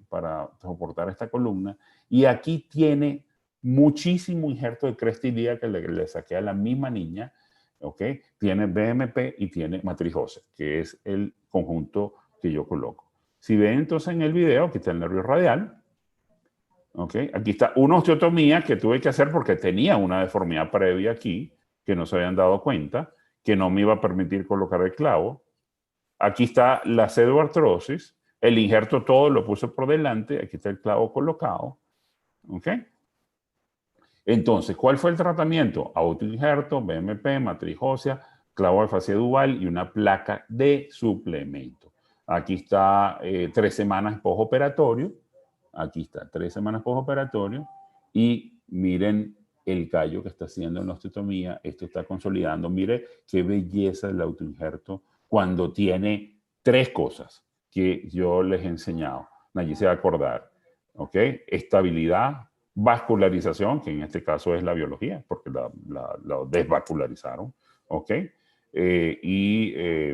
para soportar esta columna y aquí tiene muchísimo injerto de cresta ilíaca que le saqué a la misma niña, ¿ok? Tiene BMP y tiene matriz ósea, que es el conjunto que yo coloco. Si ven entonces en el video, aquí está el nervio radial, ¿ok? Aquí está una osteotomía que tuve que hacer porque tenía una deformidad previa aquí, que no se habían dado cuenta, que no me iba a permitir colocar el clavo. Aquí está la pseudoartrosis, el injerto todo lo puse por delante, aquí está el clavo colocado, ¿ok? Entonces, ¿cuál fue el tratamiento? Autoinjerto, BMP, matriz ósea, clavo de fascia duval y una placa de suplemento. Aquí está 3 semanas postoperatorio. Aquí está 3 semanas postoperatorio. Y miren el callo que está haciendo en la osteotomía. Esto está consolidando. Mire qué belleza el autoinjerto cuando tiene 3 cosas que yo les he enseñado. Allí se va a acordar. ¿Ok? Estabilidad, vascularización, que en este caso es la biología, porque la desvascularizaron, ¿ok?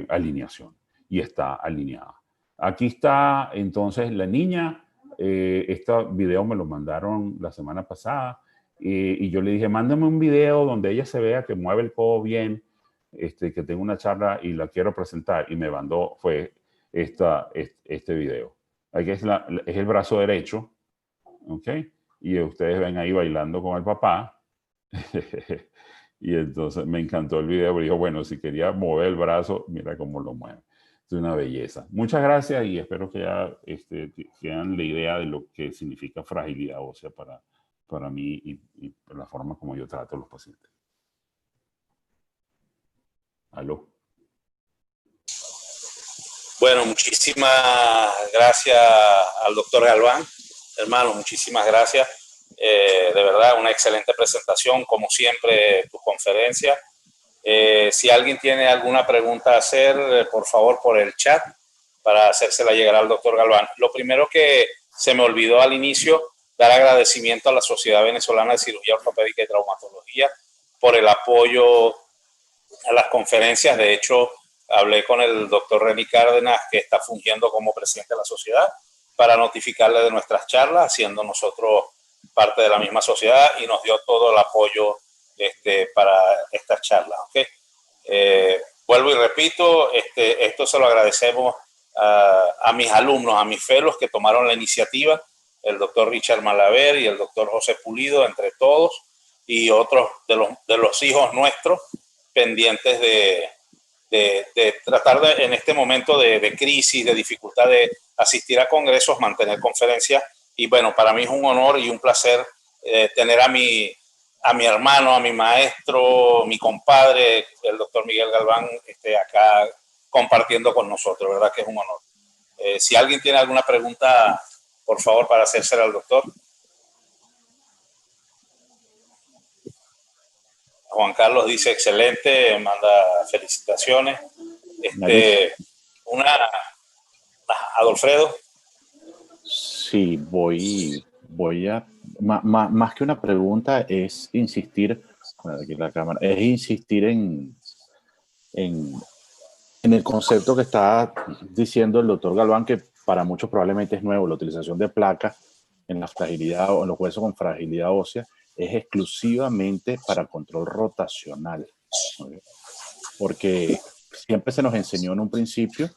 Alineación, y está alineada. Aquí está entonces la niña, este video me lo mandaron la semana pasada, y yo le dije, mándame un video donde ella se vea que mueve el codo bien, que tengo una charla y la quiero presentar, y me mandó, fue este video. Aquí es el brazo derecho, ¿ok? Y ustedes ven ahí bailando con el papá. Y entonces me encantó el video, pero dijo, bueno, si quería mover el brazo, mira cómo lo mueve. Es una belleza. Muchas gracias y espero que ya tengan la idea de lo que significa fragilidad ósea para mí y la forma como yo trato a los pacientes. ¿Aló? Bueno, muchísimas gracias al doctor Galván. Hermano, muchísimas gracias. De verdad, una excelente presentación, como siempre, tu conferencia. Si alguien tiene alguna pregunta a hacer, por favor, por el chat, para hacérsela llegar al doctor Galván. Lo primero que se me olvidó al inicio, dar agradecimiento a la Sociedad Venezolana de Cirugía Ortopédica y Traumatología por el apoyo a las conferencias. De hecho, hablé con el doctor René Cárdenas, que está fungiendo como presidente de la sociedad, para notificarle de nuestras charlas, siendo nosotros parte de la misma sociedad, y nos dio todo el apoyo para estas charlas. ¿Okay? Vuelvo y repito, esto se lo agradecemos a mis alumnos, a mis fellows que tomaron la iniciativa, el doctor Richard Malaver y el doctor José Pulido, entre todos, y otros de los hijos nuestros pendientes de tratar en este momento de crisis, de dificultad de asistir a congresos, mantener conferencias. Y bueno, para mí es un honor y un placer tener a mi hermano, a mi maestro, mi compadre, el doctor Miguel Galván, acá compartiendo con nosotros. ¿Verdad que es un honor? Si alguien tiene alguna pregunta, por favor, para hacérsela al doctor. Juan Carlos dice excelente, manda felicitaciones. Adolfredo. Sí, voy a más que una pregunta es insistir, aquí la cámara, es insistir en el concepto que está diciendo el doctor Galván, que para muchos probablemente es nuevo, la utilización de placas en la fragilidad o en los huesos con fragilidad ósea es exclusivamente para control rotacional, ¿okay? Porque siempre se nos enseñó en un principio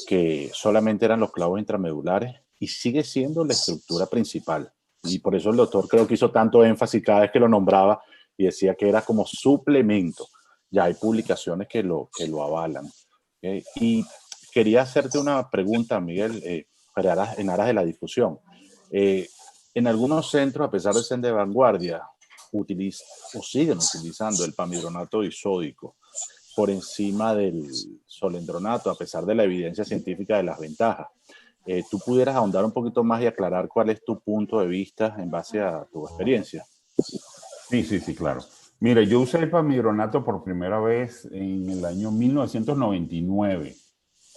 que solamente eran los clavos intramedulares y sigue siendo la estructura principal. Y por eso el doctor creo que hizo tanto énfasis cada vez que lo nombraba y decía que era como suplemento. Ya hay publicaciones que lo avalan. ¿Okay? Y quería hacerte una pregunta, Miguel, en aras de la difusión. En algunos centros, a pesar de ser de vanguardia, siguen utilizando el pamidronato disódico por encima del solendronato, a pesar de la evidencia científica de las ventajas. ¿Tú pudieras ahondar un poquito más y aclarar cuál es tu punto de vista en base a tu experiencia? Sí, claro. Mira, yo usé el pamidronato por primera vez en el año 1999.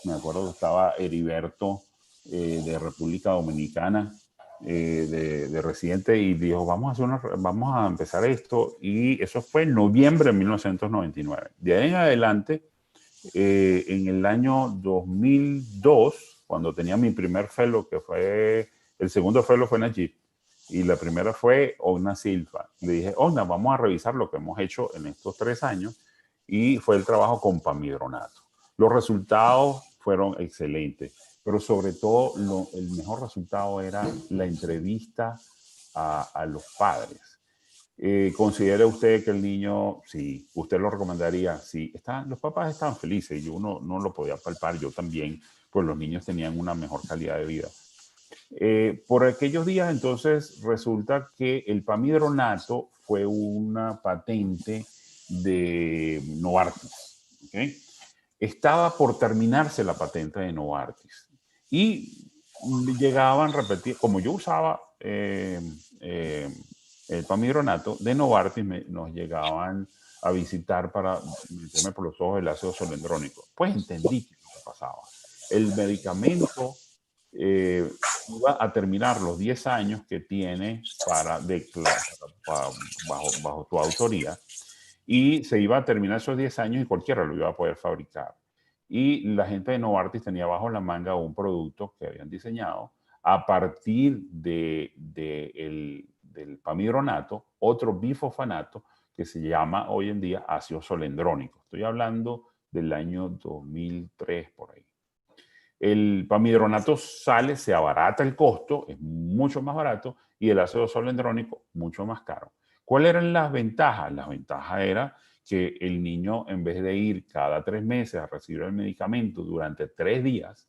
Me acuerdo que estaba Heriberto de República Dominicana, de residente, y dijo, vamos a empezar esto. Y eso fue en noviembre de 1999. De ahí en adelante, en el año 2002, cuando tenía mi primer fellow, que fue, el segundo fellow fue Najib, y la primera fue Ogna Silva. Le dije, Ogna, vamos a revisar lo que hemos hecho en estos 3 años, y fue el trabajo con pamidronato. Los resultados fueron excelentes, pero sobre todo el mejor resultado era la entrevista a los padres. ¿Considera usted que el niño, sí, usted lo recomendaría? Sí, los papás estaban felices y uno no lo podía palpar, yo también, pues los niños tenían una mejor calidad de vida. Por aquellos días, entonces, resulta que el pamidronato fue una patente de Novartis, ¿okay? Estaba por terminarse la patente de Novartis y llegaban a repetir, como yo usaba el pamidronato de Novartis, nos llegaban a visitar para meterme por los ojos el ácido solendrónico. Pues entendí qué pasaba. El medicamento iba a terminar los 10 años que tiene bajo tu autoría, y se iba a terminar esos 10 años y cualquiera lo iba a poder fabricar. Y la gente de Novartis tenía bajo la manga un producto que habían diseñado a partir del pamidronato, otro bifosfanato que se llama hoy en día ácido solendrónico. Estoy hablando del año 2003 por ahí. El pamidronato se abarata el costo, es mucho más barato, y el ácido solendrónico mucho más caro. ¿Cuáles eran las ventajas? Las ventajas era que el niño, en vez de ir cada 3 meses a recibir el medicamento durante 3 días,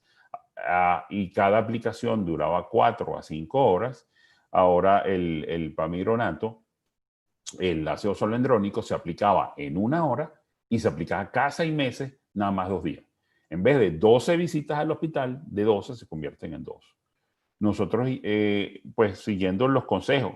y cada aplicación duraba 4 a 5 horas, ahora el pamidronato, el ácido solendrónico, se aplicaba en 1 hora y se aplicaba cada 6 meses, nada más 2 días. En vez de 12 visitas al hospital, de 12 se convierten en 2. Nosotros, pues siguiendo los consejos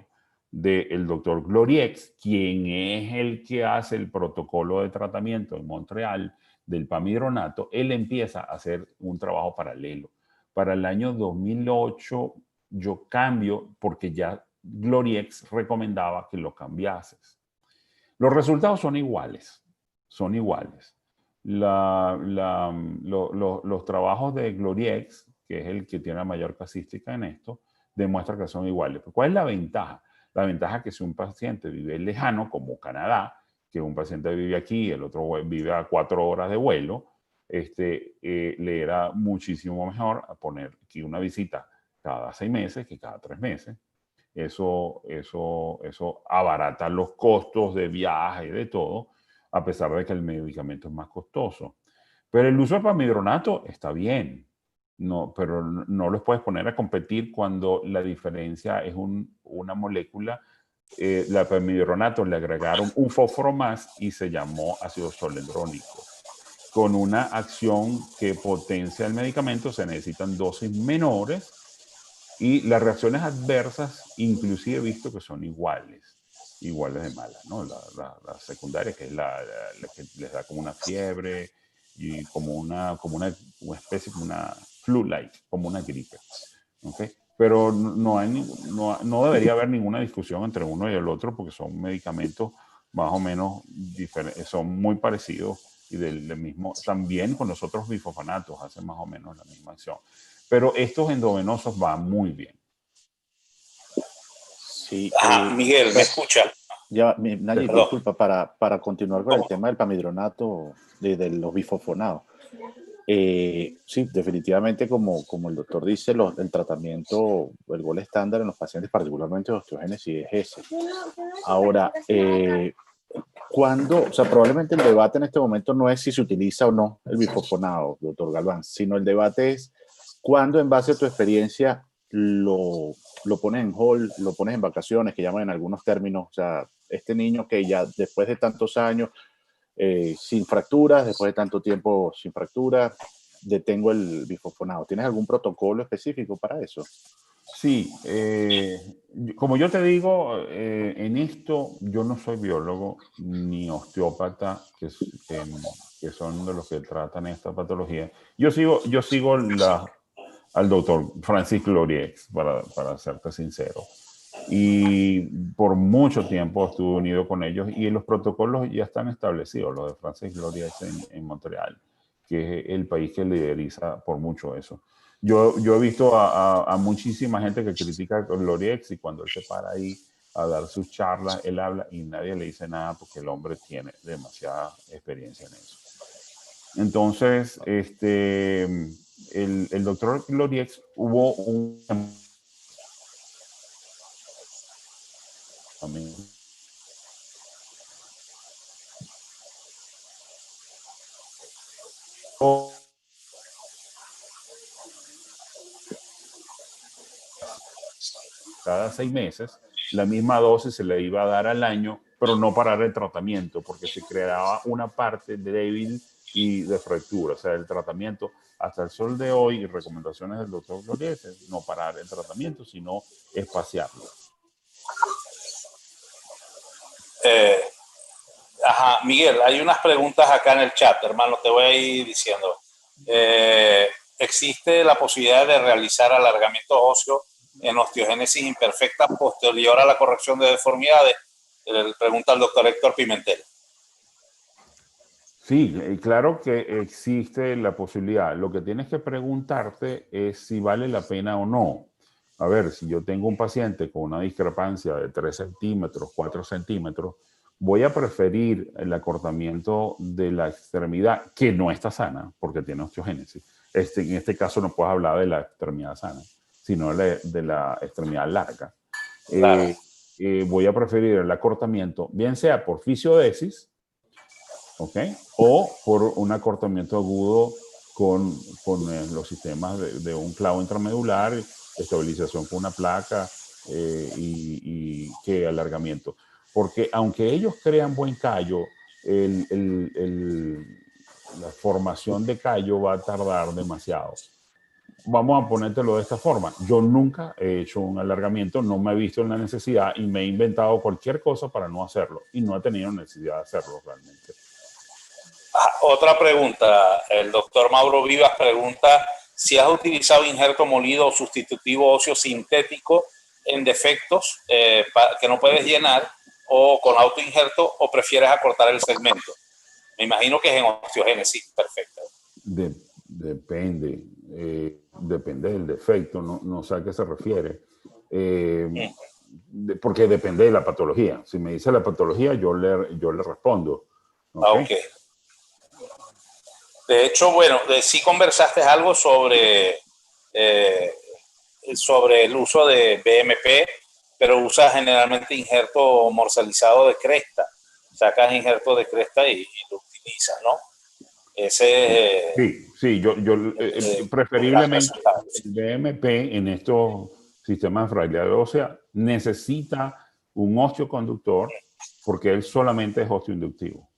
del doctor Gloriex, quien es el que hace el protocolo de tratamiento en Montreal del pamidronato, él empieza a hacer un trabajo paralelo. Para el año 2008 yo cambio porque ya Gloriex recomendaba que lo cambiases. Los resultados son iguales, son iguales. Los trabajos de Gloriex, que es el que tiene la mayor casística en esto, demuestra que son iguales. ¿Cuál es la ventaja? La ventaja es que si un paciente vive lejano, como Canadá, que un paciente vive aquí y el otro vive a 4 horas de vuelo, le era muchísimo mejor a poner aquí una visita cada 6 meses que cada 3 meses. Eso abarata los costos de viaje y de todo, a pesar de que el medicamento es más costoso. Pero el uso de pamidronato está bien, pero no los puedes poner a competir cuando la diferencia es una molécula. La pamidronato le agregaron un fósforo más y se llamó ácido solendrónico. Con una acción que potencia el medicamento se necesitan dosis menores y las reacciones adversas inclusive he visto que son iguales de malas, ¿no? La secundaria, que es la que les da como una fiebre y como una especie, como una flu-like, como una gripe. ¿Okay? pero no debería haber ninguna discusión entre uno y el otro porque son medicamentos más o menos diferentes, son muy parecidos y del mismo, también con los otros bifosfonatos hacen más o menos la misma acción. Pero estos endovenosos van muy bien. Sí, Miguel, ¿me escucha? Ya, Nayib, disculpa, para continuar con el tema del pamidronato, de los bifosfonados. Sí, definitivamente, como el doctor dice, el tratamiento, el gol estándar en los pacientes, particularmente de osteogénesis, es ese. Ahora, o sea, probablemente el debate en este momento no es si se utiliza o no el bifosfonado, doctor Galván, sino el debate es cuándo, en base a tu experiencia, lo pones en hold, lo pones en vacaciones, que llaman en algunos términos. O sea, este niño que ya después de tantos años sin fracturas, después de tanto tiempo sin fracturas, detengo el bifosfonado. ¿Tienes algún protocolo específico para eso? Sí, como yo te digo, en esto yo no soy biólogo ni osteópata, que son de los que tratan esta patología. Yo sigo al doctor Francis Gloriex, para serte sincero. Y por mucho tiempo estuve unido con ellos y los protocolos ya están establecidos, los de Francis Gloriex en Montreal, que es el país que lideriza por mucho eso. Yo he visto a muchísima gente que critica a Gloriex y cuando él se para ahí a dar sus charlas, él habla y nadie le dice nada porque el hombre tiene demasiada experiencia en eso. Entonces, el doctor Gloriex hubo un... cada 6 meses, la misma dosis se le iba a dar al año, pero no parar el tratamiento, porque se creaba una parte débil y de fractura. O sea, el tratamiento hasta el sol de hoy, y recomendaciones del doctor Gloriex, es no parar el tratamiento, sino espaciarlo. Miguel, hay unas preguntas acá en el chat, hermano, te voy a ir diciendo. ¿Existe la posibilidad de realizar alargamiento óseo en osteogénesis imperfecta posterior a la corrección de deformidades? Pregunta el doctor Héctor Pimentel. Sí, claro que existe la posibilidad. Lo que tienes que preguntarte es si vale la pena o no. A ver, si yo tengo un paciente con una discrepancia de 3 centímetros, 4 centímetros, voy a preferir el acortamiento de la extremidad que no está sana porque tiene osteogénesis. En este caso no puedes hablar de la extremidad sana, sino de la extremidad larga. Claro. Voy a preferir el acortamiento, bien sea por fisiodesis, ¿ok? O por un acortamiento agudo con los sistemas de un clavo intramedular, estabilización con una placa y que alargamiento. Porque aunque ellos crean buen callo, la formación de callo va a tardar demasiado. Vamos a ponértelo de esta forma. Yo nunca he hecho un alargamiento, no me he visto en la necesidad y me he inventado cualquier cosa para no hacerlo. Y no he tenido necesidad de hacerlo realmente. Otra pregunta. El doctor Mauro Vivas pregunta si has utilizado injerto molido o sustitutivo óseo sintético en defectos que no puedes llenar o con autoinjerto o prefieres acortar el segmento. Me imagino que es en osteogénesis perfecta. Depende del defecto, no sé a qué se refiere. Porque depende de la patología. Si me dice la patología, yo le respondo. ¿Okay? De hecho, bueno, sí conversaste algo sobre el uso de BMP, pero usas generalmente injerto morsalizado de cresta. Sacas injerto de cresta y lo utilizas, ¿no? Sí, yo preferiblemente el BMP en estos sistemas de fragilidad ósea necesita un osteoconductor porque él solamente es osteoinductivo.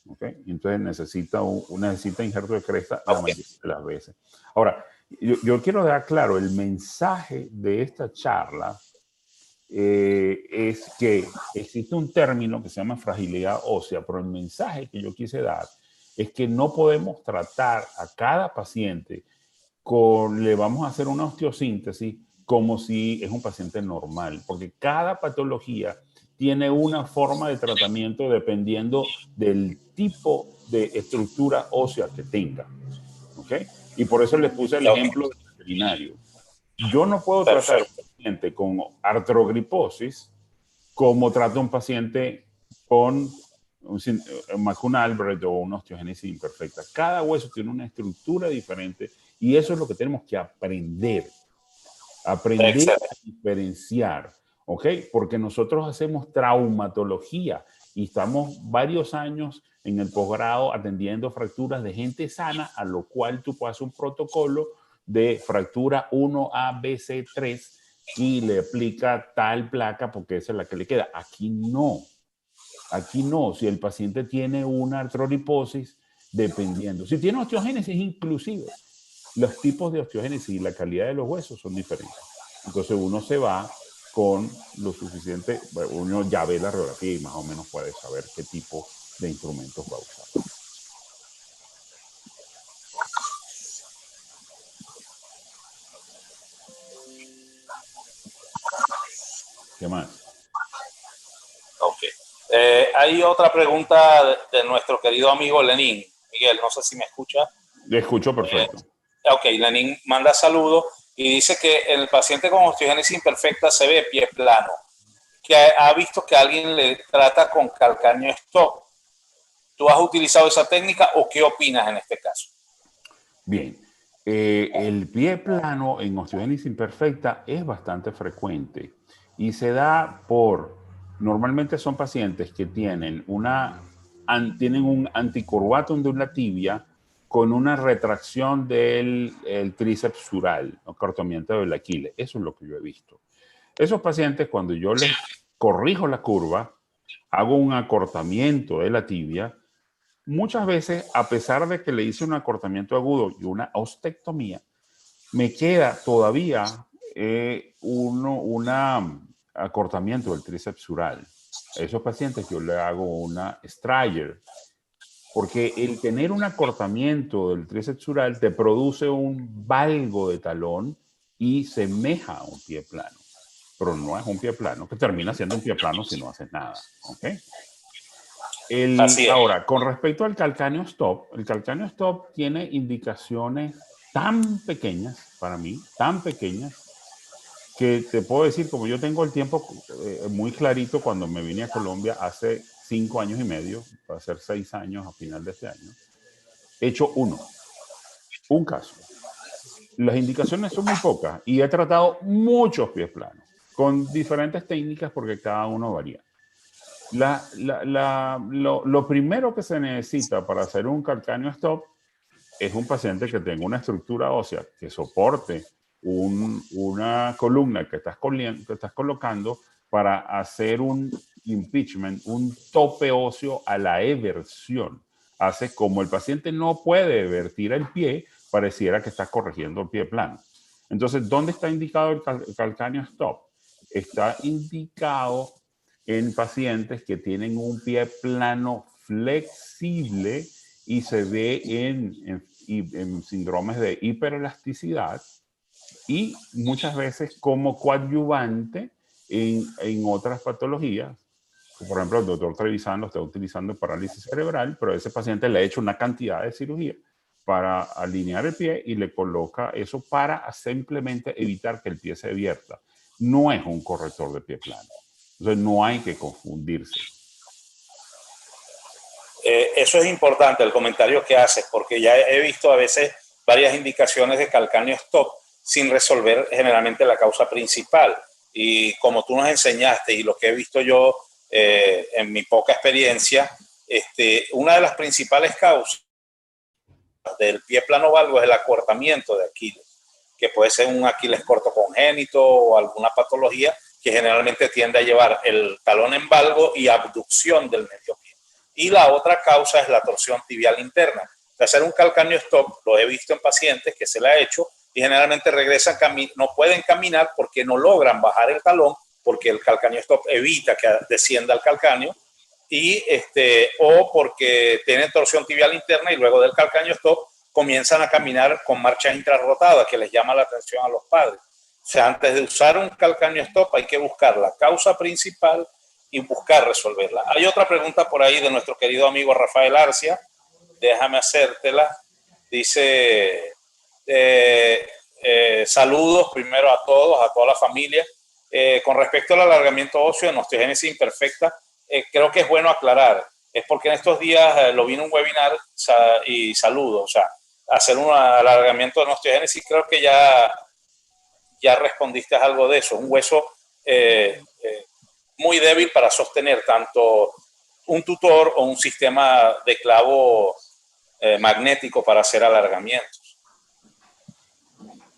¿Okay? Entonces necesita injerto de cresta la mayoría de las veces. Ahora, yo quiero dar claro, el mensaje de esta charla es que existe un término que se llama fragilidad ósea, pero el mensaje que yo quise dar es que no podemos tratar a cada paciente le vamos a hacer una osteosíntesis como si es un paciente normal, porque cada patología tiene una forma de tratamiento dependiendo del tipo de estructura ósea que tenga. ¿Ok? Y por eso les puse el ejemplo del veterinario. Yo no puedo tratar a un paciente con artrogriposis como trato a un paciente con un McCune-Albright o una osteogénesis imperfecta. Cada hueso tiene una estructura diferente y eso es lo que tenemos que aprender. Aprender a diferenciar, ¿ok? Porque nosotros hacemos traumatología y estamos varios años en el posgrado atendiendo fracturas de gente sana, a lo cual tú puedes hacer un protocolo de fractura 1A, B, C, 3 y le aplica tal placa porque esa es la que le queda. Aquí no. Aquí no. Si el paciente tiene una artroliposis, dependiendo. Si tiene osteogénesis, inclusive, los tipos de osteogénesis y la calidad de los huesos son diferentes. Entonces uno se va con lo suficiente, uno ya ve la radiografía y más o menos puede saber qué tipo de instrumentos va a usar. ¿Qué más? Ok. Hay otra pregunta de nuestro querido amigo Lenín. Miguel, no sé si me escucha. Le escucho perfecto. Ok, Lenín manda saludos y dice que el paciente con osteogénesis imperfecta se ve pie plano, que ha visto que alguien le trata con calcáneo stop. ¿Tú has utilizado esa técnica o qué opinas en este caso? Bien, el pie plano en osteogénesis imperfecta es bastante frecuente y se da normalmente son pacientes que tienen un anticurvatum de la tibia con una retracción del tríceps sural, acortamiento del Aquiles. Eso es lo que yo he visto. Esos pacientes, cuando yo les corrijo la curva, hago un acortamiento de la tibia. Muchas veces, a pesar de que le hice un acortamiento agudo y una ostectomía, me queda todavía un acortamiento del tríceps sural. A esos pacientes yo le hago una Stryger, porque el tener un acortamiento del tríceps sural te produce un valgo de talón y semeja a un pie plano. Pero no es un pie plano, que termina siendo un pie plano si no haces nada. ¿Ok? Ahora, con respecto al calcáneo stop, el calcáneo stop tiene indicaciones tan pequeñas, para mí, tan pequeñas, que te puedo decir, como yo tengo el tiempo muy clarito cuando me vine a Colombia hace 5 años y medio, va a ser 6 años a final de este año, he hecho un caso. Las indicaciones son muy pocas y he tratado muchos pies planos con diferentes técnicas porque cada uno varía. Lo primero que se necesita para hacer un calcáneo stop es un paciente que tenga una estructura ósea que soporte una columna que estás colocando para hacer un impeachment, un tope óseo a la eversión. Hace como el paciente no puede vertir el pie, pareciera que estás corrigiendo el pie plano. Entonces, ¿dónde está indicado el calcáneo stop? Está indicado en pacientes que tienen un pie plano flexible y se ve en síndromes de hiperelasticidad y muchas veces como coadyuvante en otras patologías. Por ejemplo, el doctor Trevisan lo está utilizando en parálisis cerebral, pero a ese paciente le ha hecho una cantidad de cirugía para alinear el pie y le coloca eso para simplemente evitar que el pie se vierta. No es un corrector de pie plano. Entonces no hay que confundirse. Eso es importante, el comentario que haces, porque ya he visto a veces varias indicaciones de calcáneo stop sin resolver generalmente la causa principal. Y como tú nos enseñaste y lo que he visto yo en mi poca experiencia, una de las principales causas del pie plano valgo es el acortamiento de Aquiles, que puede ser un Aquiles corto congénito o alguna patología que generalmente tiende a llevar el talón en valgo y abducción del medio pie. Y la otra causa es la torsión tibial interna. De hacer un calcáneo stop, lo he visto en pacientes que se le ha hecho y generalmente regresan, no pueden caminar porque no logran bajar el talón, porque el calcáneo stop evita que descienda el calcáneo, o porque tienen torsión tibial interna y luego del calcáneo stop comienzan a caminar con marchas intrarrotadas que les llama la atención a los padres. sea, antes de usar un calcáneo stop hay que buscar la causa principal y buscar resolverla. Hay otra pregunta por ahí de nuestro querido amigo Rafael Arcia. Déjame hacértela. Dice, saludos primero a todos, a toda la familia. Con respecto al alargamiento óseo en osteogénesis imperfecta, creo que es bueno aclarar. Es porque en estos días lo vi en un webinar y saludo. O sea, hacer un alargamiento de osteogénesis, creo que ya respondiste a algo de eso. Un hueso muy débil para sostener tanto un tutor o un sistema de clavo magnético para hacer alargamientos.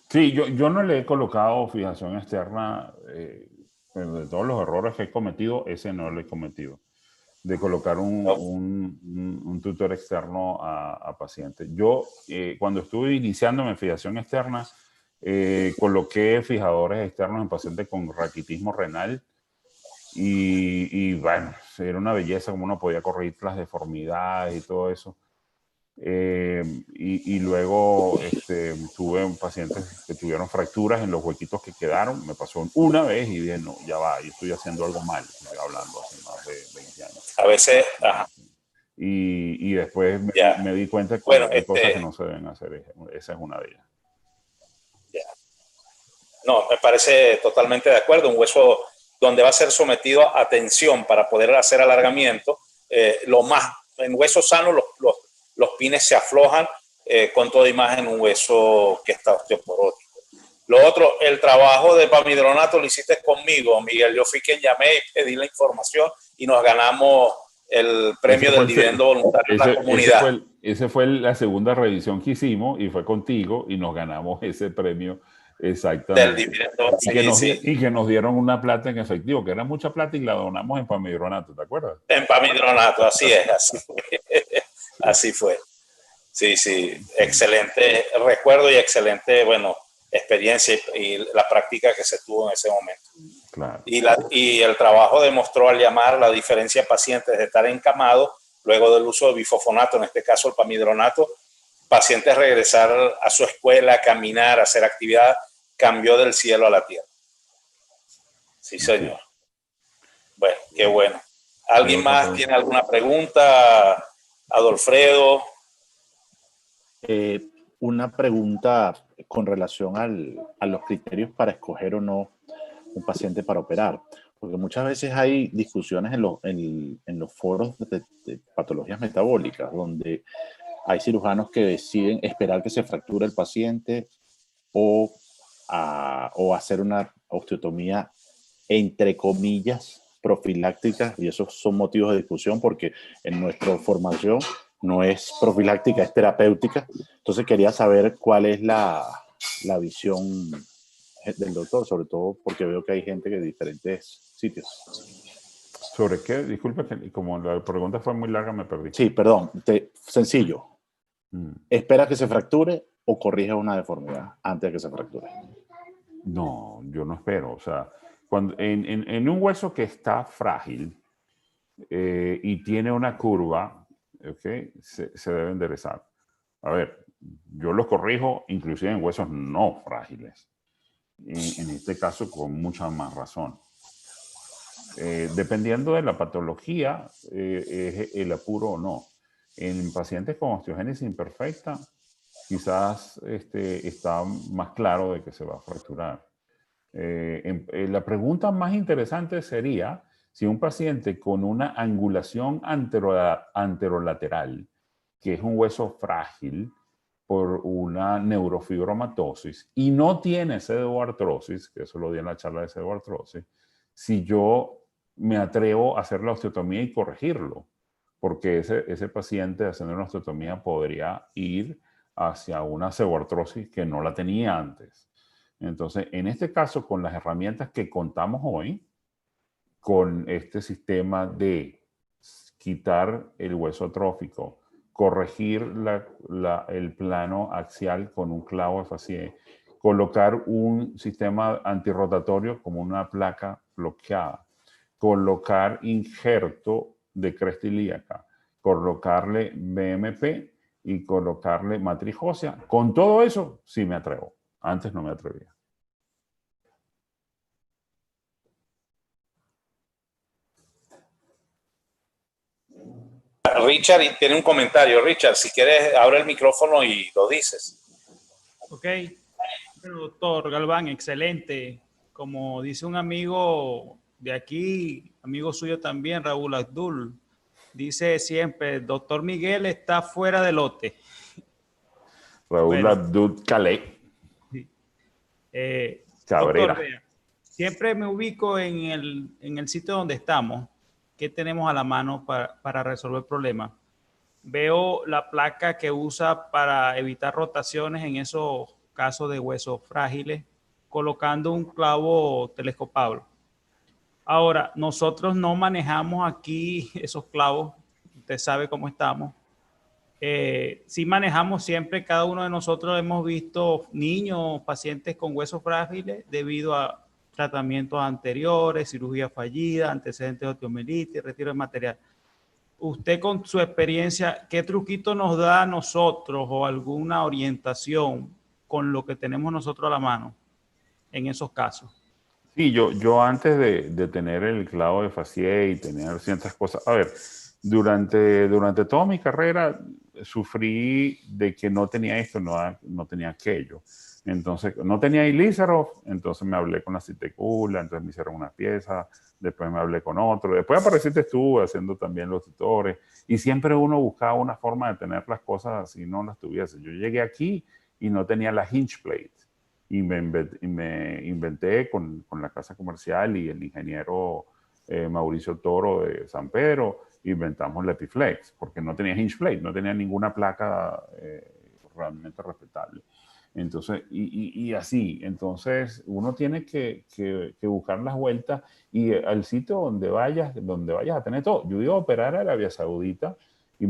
Sí, yo no le he colocado fijación externa. De todos los errores que he cometido, ese no lo he cometido. De colocar un tutor externo a pacientes. Yo, cuando estuve iniciándome en fijación externa, coloqué fijadores externos en pacientes con raquitismo renal y bueno, era una belleza como uno podía corregir las deformidades y todo eso. Y luego tuve pacientes que tuvieron fracturas en los huequitos que quedaron. Me pasó una vez y dije, no, ya va, yo estoy haciendo algo mal. Estoy hablando hace más de 20 años. A veces, ajá. Y después me di cuenta que hay cosas que no se deben hacer. Esa es una de ellas. No, me parece totalmente de acuerdo. Un hueso donde va a ser sometido a tensión para poder hacer alargamiento, en huesos sanos los pines se aflojan con toda imagen un hueso que está osteoporótico. Lo otro, el trabajo de pamidronato lo hiciste conmigo, Miguel. Yo fui quien llamé y pedí la información y nos ganamos el premio del dividendo voluntario en la comunidad. Esa fue la segunda revisión que hicimos y fue contigo y nos ganamos ese premio. Exactamente. Del dividendo, y que nos dieron una plata en efectivo, que era mucha plata y la donamos en pamidronato, ¿te acuerdas? En pamidronato, así es, así fue. Así fue. Sí, sí, excelente recuerdo y excelente, bueno, experiencia y la práctica que se tuvo en ese momento. Claro. Y el trabajo demostró al llamar la diferencia de pacientes de estar encamados luego del uso de bifosfonato, en este caso el pamidronato, pacientes regresar a su escuela, caminar, hacer actividad, cambió del cielo a la tierra. Sí, señor. Bueno, qué bueno. ¿Alguien más tiene alguna pregunta? Adolfredo. Una pregunta con relación a los criterios para escoger o no un paciente para operar. Porque muchas veces hay discusiones en los foros de patologías metabólicas, donde hay cirujanos que deciden esperar que se fracture el paciente o hacer una osteotomía, entre comillas, profiláctica, y esos son motivos de discusión porque en nuestra formación no es profiláctica, es terapéutica. Entonces quería saber cuál es la visión del doctor, sobre todo porque veo que hay gente de diferentes sitios. ¿Sobre qué? Disculpe, que como la pregunta fue muy larga, me perdí. Sí, perdón. Sencillo. ¿Espera que se fracture o corrige una deformidad antes de que se fracture? No, yo no espero. O sea, cuando, en un hueso que está frágil y tiene una curva, ¿okay? se debe enderezar. A ver, yo los corrijo inclusive en huesos no frágiles. En este caso, con mucha más razón. Dependiendo de la patología, es el apuro o no. En pacientes con osteogénesis imperfecta, quizás está más claro de que se va a fracturar. La pregunta más interesante sería si un paciente con una angulación anterolateral, que es un hueso frágil por una neurofibromatosis y no tiene pseudoartrosis, que eso lo di en la charla de pseudoartrosis, si yo me atrevo a hacer la osteotomía y corregirlo, porque ese paciente haciendo una osteotomía podría ir hacia una pseudoartrosis que no la tenía antes. Entonces, en este caso, con las herramientas que contamos hoy, con este sistema de quitar el hueso atrófico, corregir el plano axial con un clavo FACIE, colocar un sistema antirrotatorio como una placa bloqueada, colocar injerto de cresta ilíaca, colocarle BMP y colocarle matriz ósea. Con todo eso, sí me atrevo. Antes no me atrevía. Richard tiene un comentario. Richard, si quieres, abre el micrófono y lo dices. Ok. Bueno, doctor Galván, excelente. Como dice un amigo de aquí, amigo suyo también, Raúl Abdul, dice siempre, doctor Miguel está fuera de lote. Raúl Bueno, Abdul Calais. Doctor, vea, siempre me ubico en el sitio donde estamos. ¿Qué tenemos a la mano para resolver problemas? Veo la placa que usa para evitar rotaciones en esos casos de huesos frágiles, colocando un clavo telescopable. Ahora, nosotros no manejamos aquí esos clavos, usted sabe cómo estamos. Sí manejamos siempre, cada uno de nosotros hemos visto niños, pacientes con huesos frágiles debido a tratamientos anteriores, cirugía fallida, antecedentes de osteomielitis, retiro de material. Usted con su experiencia, ¿qué truquito nos da a nosotros o alguna orientación con lo que tenemos nosotros a la mano en esos casos? Sí, yo antes de tener el clavo de Fassier y tener ciertas cosas, a ver, durante toda mi carrera sufrí de que no tenía esto, no tenía aquello. Entonces, no tenía Ilízarov, entonces me hablé con la Citecula, entonces me hicieron una pieza, después me hablé con otro, después apareciste tú haciendo también los tutores, y siempre uno buscaba una forma de tener las cosas así, no las tuviese. Yo llegué aquí y no tenía la hinge plate, y me inventé con la casa comercial y el ingeniero Mauricio Toro de San Pedro, inventamos la Epiflex, porque no tenía hinge plate, no tenía ninguna placa realmente respetable. Entonces, y así, entonces uno tiene que buscar las vueltas y al sitio donde vayas a tener todo. Yo iba a operar a Arabia Saudita y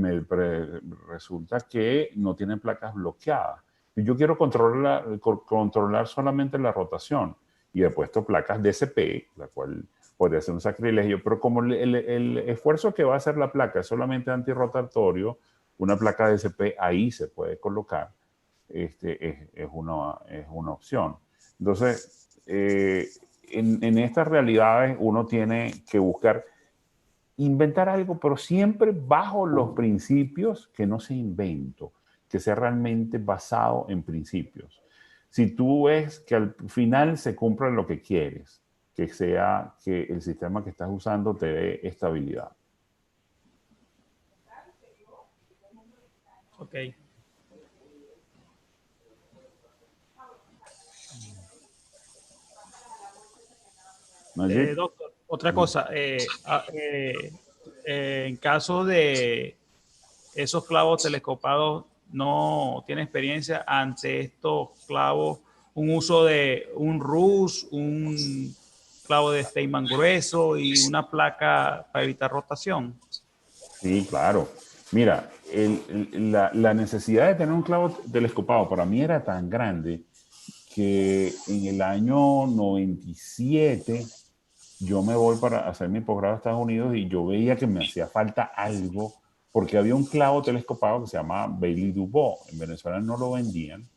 resulta que no tienen placas bloqueadas. Yo quiero controlar solamente la rotación y he puesto placas DSP, la cual podría ser un sacrilegio, pero como el esfuerzo que va a hacer la placa es solamente antirrotatorio, una placa DSP ahí se puede colocar. Es una opción. Entonces, en estas realidades uno tiene que buscar inventar algo, pero siempre bajo los principios, que no sea invento, que sea realmente basado en principios. Si tú ves que al final se cumpla lo que quieres, que sea que el sistema que estás usando te dé estabilidad. Ok. Doctor, otra cosa, en caso de esos clavos telescopados, ¿no tiene experiencia ante estos clavos? Un uso de un RUS, un clavo de Steinmann grueso y una placa para evitar rotación. Sí, claro. Mira, la necesidad de tener un clavo telescopado para mí era tan grande que en el año 97 yo me voy para hacer mi posgrado a Estados Unidos y yo veía que me hacía falta algo porque había un clavo telescopado que se llama Bailey Dubot. En Venezuela no lo vendían.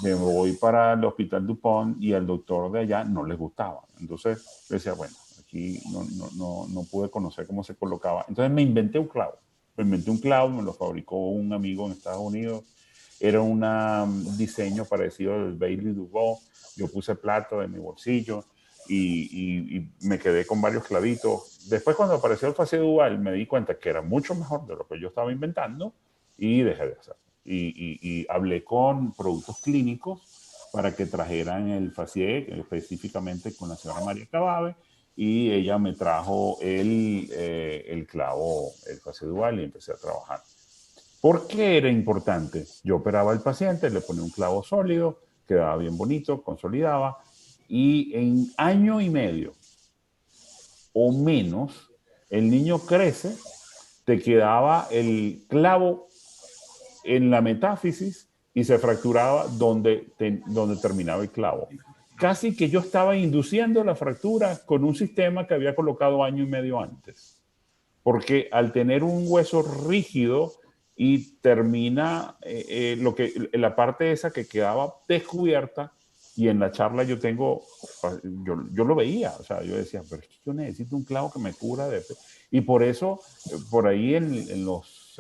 Me voy para el Hospital DuPont y al doctor de allá no les gustaba. Entonces decía, bueno, aquí no pude conocer cómo se colocaba. Entonces me inventé un clavo. Me lo fabricó un amigo en Estados Unidos. Era un diseño parecido al Bailey Dubot. Yo puse plata de mi bolsillo y me quedé con varios clavitos. Después, cuando apareció el Fassier Dual, me di cuenta que era mucho mejor de lo que yo estaba inventando y dejé de hacerlo. Y hablé con productos clínicos para que trajeran el Fassier, específicamente con la señora María Cababe, y ella me trajo el clavo, el Fassier Dual, y empecé a trabajar. ¿Por qué era importante? Yo operaba al paciente, le ponía un clavo sólido, quedaba bien bonito, consolidaba, y en año y medio o menos, el niño crece, te quedaba el clavo en la metáfisis y se fracturaba donde terminaba el clavo. Casi que yo estaba induciendo la fractura con un sistema que había colocado año y medio antes. Porque al tener un hueso rígido y termina la parte esa que quedaba descubierta, Y en la charla yo lo veía, o sea, yo decía, pero es que yo necesito un clavo que me cura de... Y por eso, por ahí en los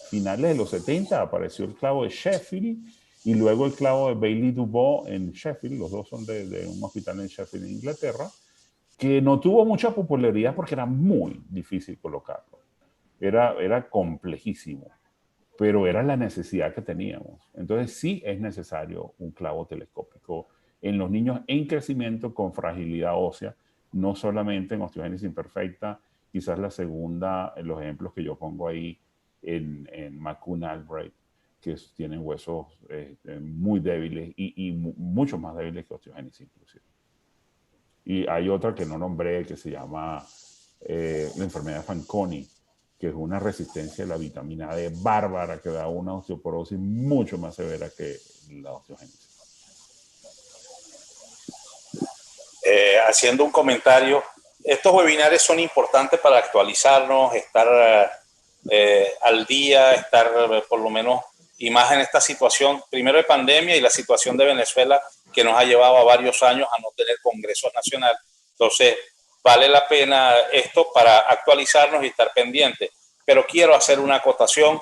finales de los 70 apareció el clavo de Sheffield y luego el clavo de Bailey Dubois en Sheffield, los dos son de un hospital en Sheffield, en Inglaterra, que no tuvo mucha popularidad porque era muy difícil colocarlo. Era complejísimo, pero era la necesidad que teníamos. Entonces sí es necesario un clavo telescópico en los niños en crecimiento con fragilidad ósea, no solamente en osteogénesis imperfecta, quizás la segunda, en los ejemplos que yo pongo ahí en McCune Albright, que tienen huesos muy débiles y mucho más débiles que osteogénesis inclusive. Y hay otra que no nombré que se llama la enfermedad de Fanconi, que es una resistencia a la vitamina D bárbara que da una osteoporosis mucho más severa que la osteogénesis. Haciendo un comentario, estos webinares son importantes para actualizarnos, estar al día, estar por lo menos, y más en esta situación, primero de pandemia y la situación de Venezuela, que nos ha llevado a varios años a no tener congresos nacionales. Entonces, vale la pena esto para actualizarnos y estar pendientes. Pero quiero hacer una acotación,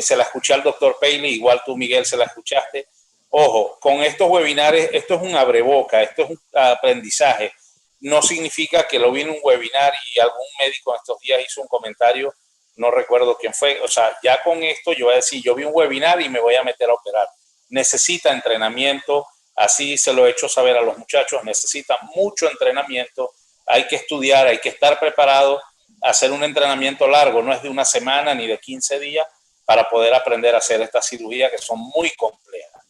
se la escuché al doctor Paley, igual tú, Miguel, se la escuchaste. Ojo, con estos webinares, esto es un abreboca, esto es un aprendizaje. No significa que lo vi en un webinar y algún médico en estos días hizo un comentario, no recuerdo quién fue. O sea, ya con esto yo voy a decir, yo vi un webinar y me voy a meter a operar. Necesita entrenamiento, así se lo he hecho saber a los muchachos, necesita mucho entrenamiento, hay que estudiar, hay que estar preparado, hacer un entrenamiento largo, no es de una semana ni de 15 días para poder aprender a hacer estas cirugías que son muy complejas.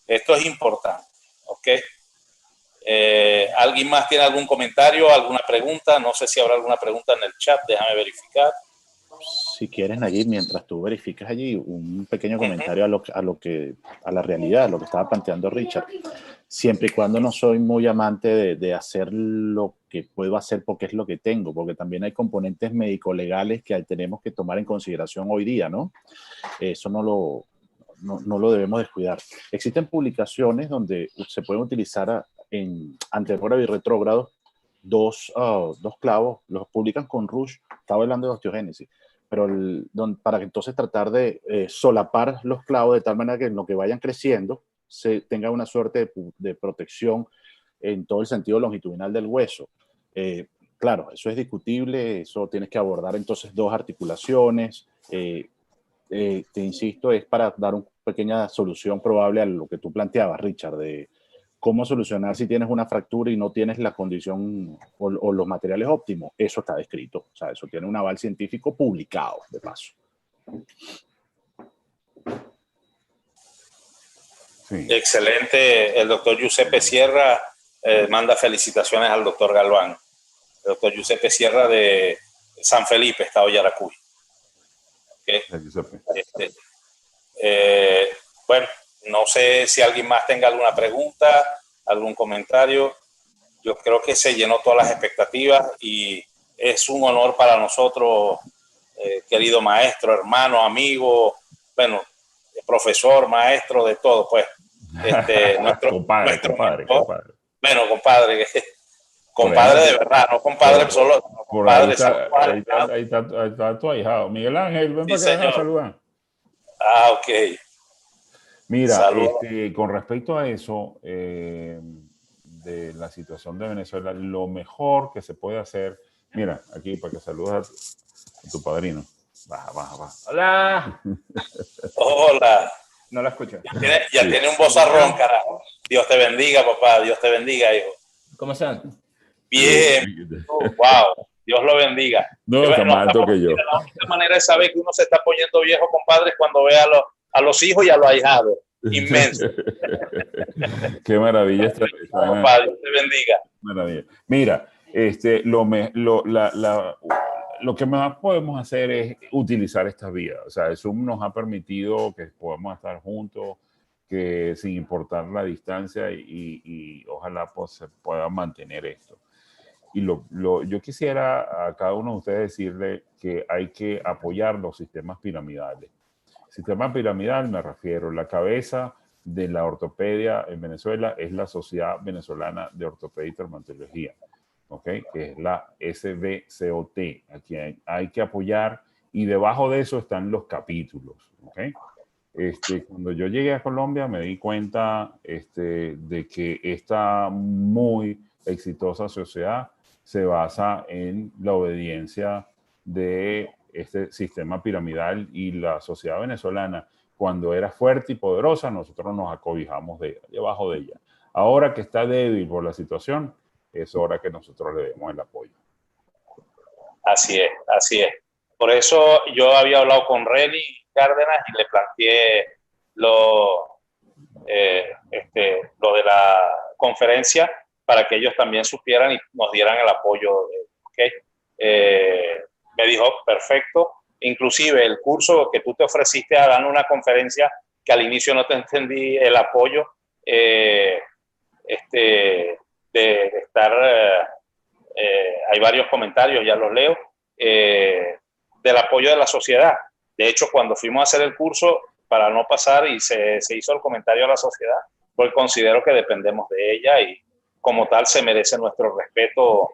Esto es importante, ¿ok? ¿Alguien más tiene algún comentario, alguna pregunta? No sé si habrá alguna pregunta en el chat, déjame verificar. Si quieres, Nayib, mientras tú verificas allí, un pequeño comentario a la realidad, a lo que estaba planteando Richard. Siempre y cuando no soy muy amante de hacer lo que puedo hacer porque es lo que tengo, porque también hay componentes médico-legales que tenemos que tomar en consideración hoy día, ¿no? Eso no lo debemos descuidar. Existen publicaciones donde se pueden utilizar en anterógrado y retrógrado dos clavos, los publican con Rush, estaba hablando de osteogénesis, pero para que entonces tratar de solapar los clavos de tal manera que en lo que vayan creciendo se tenga una suerte de protección en todo el sentido longitudinal del hueso. Claro, eso es discutible, eso tienes que abordar entonces dos articulaciones. Te insisto, es para dar una pequeña solución probable a lo que tú planteabas, Richard, de cómo solucionar si tienes una fractura y no tienes la condición o los materiales óptimos. Eso está descrito, o sea, eso tiene un aval científico publicado, de paso. Sí. Excelente. El doctor Giuseppe Sierra manda felicitaciones al doctor Galván. El doctor Giuseppe Sierra de San Felipe, Estado Yaracuy. Okay. Bueno, no sé si alguien más tenga alguna pregunta, algún comentario. Yo creo que se llenó todas las expectativas y es un honor para nosotros, querido maestro, hermano, amigo, bueno, profesor, maestro, de todo, pues. Compadre. Bueno, compadre de verdad, no compadre solo. Por ahí está tu ahijado. Miguel Ángel, ven para acá a saludar. Ah, ok. Mira, con respecto a eso, de la situación de Venezuela, lo mejor que se puede hacer, mira, aquí para que saludes a tu padrino. Baja. Hola. Hola. No la escucho. Ya tiene un vozarrón, carajo. Dios te bendiga, papá. Dios te bendiga, hijo. ¿Cómo están? Bien. Wow. Dios lo bendiga. No, está más alto que yo. La única manera de saber que uno se está poniendo viejo, compadre, es cuando ve a los hijos y a los ahijados. Inmenso. Qué maravilla. Papá, Dios te bendiga. Maravilla. Mira, lo que más podemos hacer es utilizar estas vías. O sea, el Zoom nos ha permitido que podamos estar juntos, que sin importar la distancia y ojalá pues, se pueda mantener esto. Y yo quisiera a cada uno de ustedes decirle que hay que apoyar los sistemas piramidales. Sistema piramidal me refiero, la cabeza de la ortopedia en Venezuela es la Sociedad Venezolana de Ortopedia y Traumatología, ¿okay? Que es la SBCOT. Aquí hay que apoyar, y debajo de eso están los capítulos, ¿okay? Cuando yo llegué a Colombia me di cuenta de que esta muy exitosa sociedad se basa en la obediencia de este sistema piramidal, y la sociedad venezolana, cuando era fuerte y poderosa, nosotros nos acobijamos debajo de ella. Ahora que está débil por la situación, es hora que nosotros le demos el apoyo. Así es, así es. Por eso yo había hablado con Reni Cárdenas y le planteé lo de la conferencia para que ellos también supieran y nos dieran el apoyo. ¿Okay? Me dijo, perfecto. Inclusive el curso que tú te ofreciste a dar una conferencia, que al inicio no te entendí el apoyo, de estar, hay varios comentarios, ya los leo, del apoyo de la sociedad. De hecho, cuando fuimos a hacer el curso, para no pasar, y se hizo el comentario a la sociedad, porque considero que dependemos de ella y como tal se merece nuestro respeto.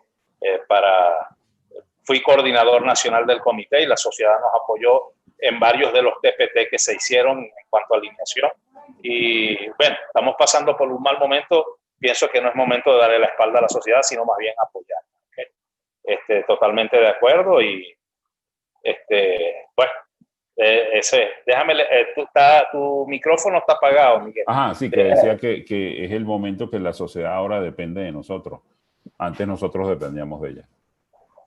Fui coordinador nacional del comité y la sociedad nos apoyó en varios de los TPT que se hicieron en cuanto a alineación. Y bueno, estamos pasando por un mal momento. Pienso que no es momento de darle la espalda a la sociedad, sino más bien apoyar. ¿Okay? Totalmente de acuerdo. Y bueno, déjame, tu micrófono está apagado, Miguel. Ajá, sí, que decía que es el momento que la sociedad ahora depende de nosotros. Antes nosotros dependíamos de ella.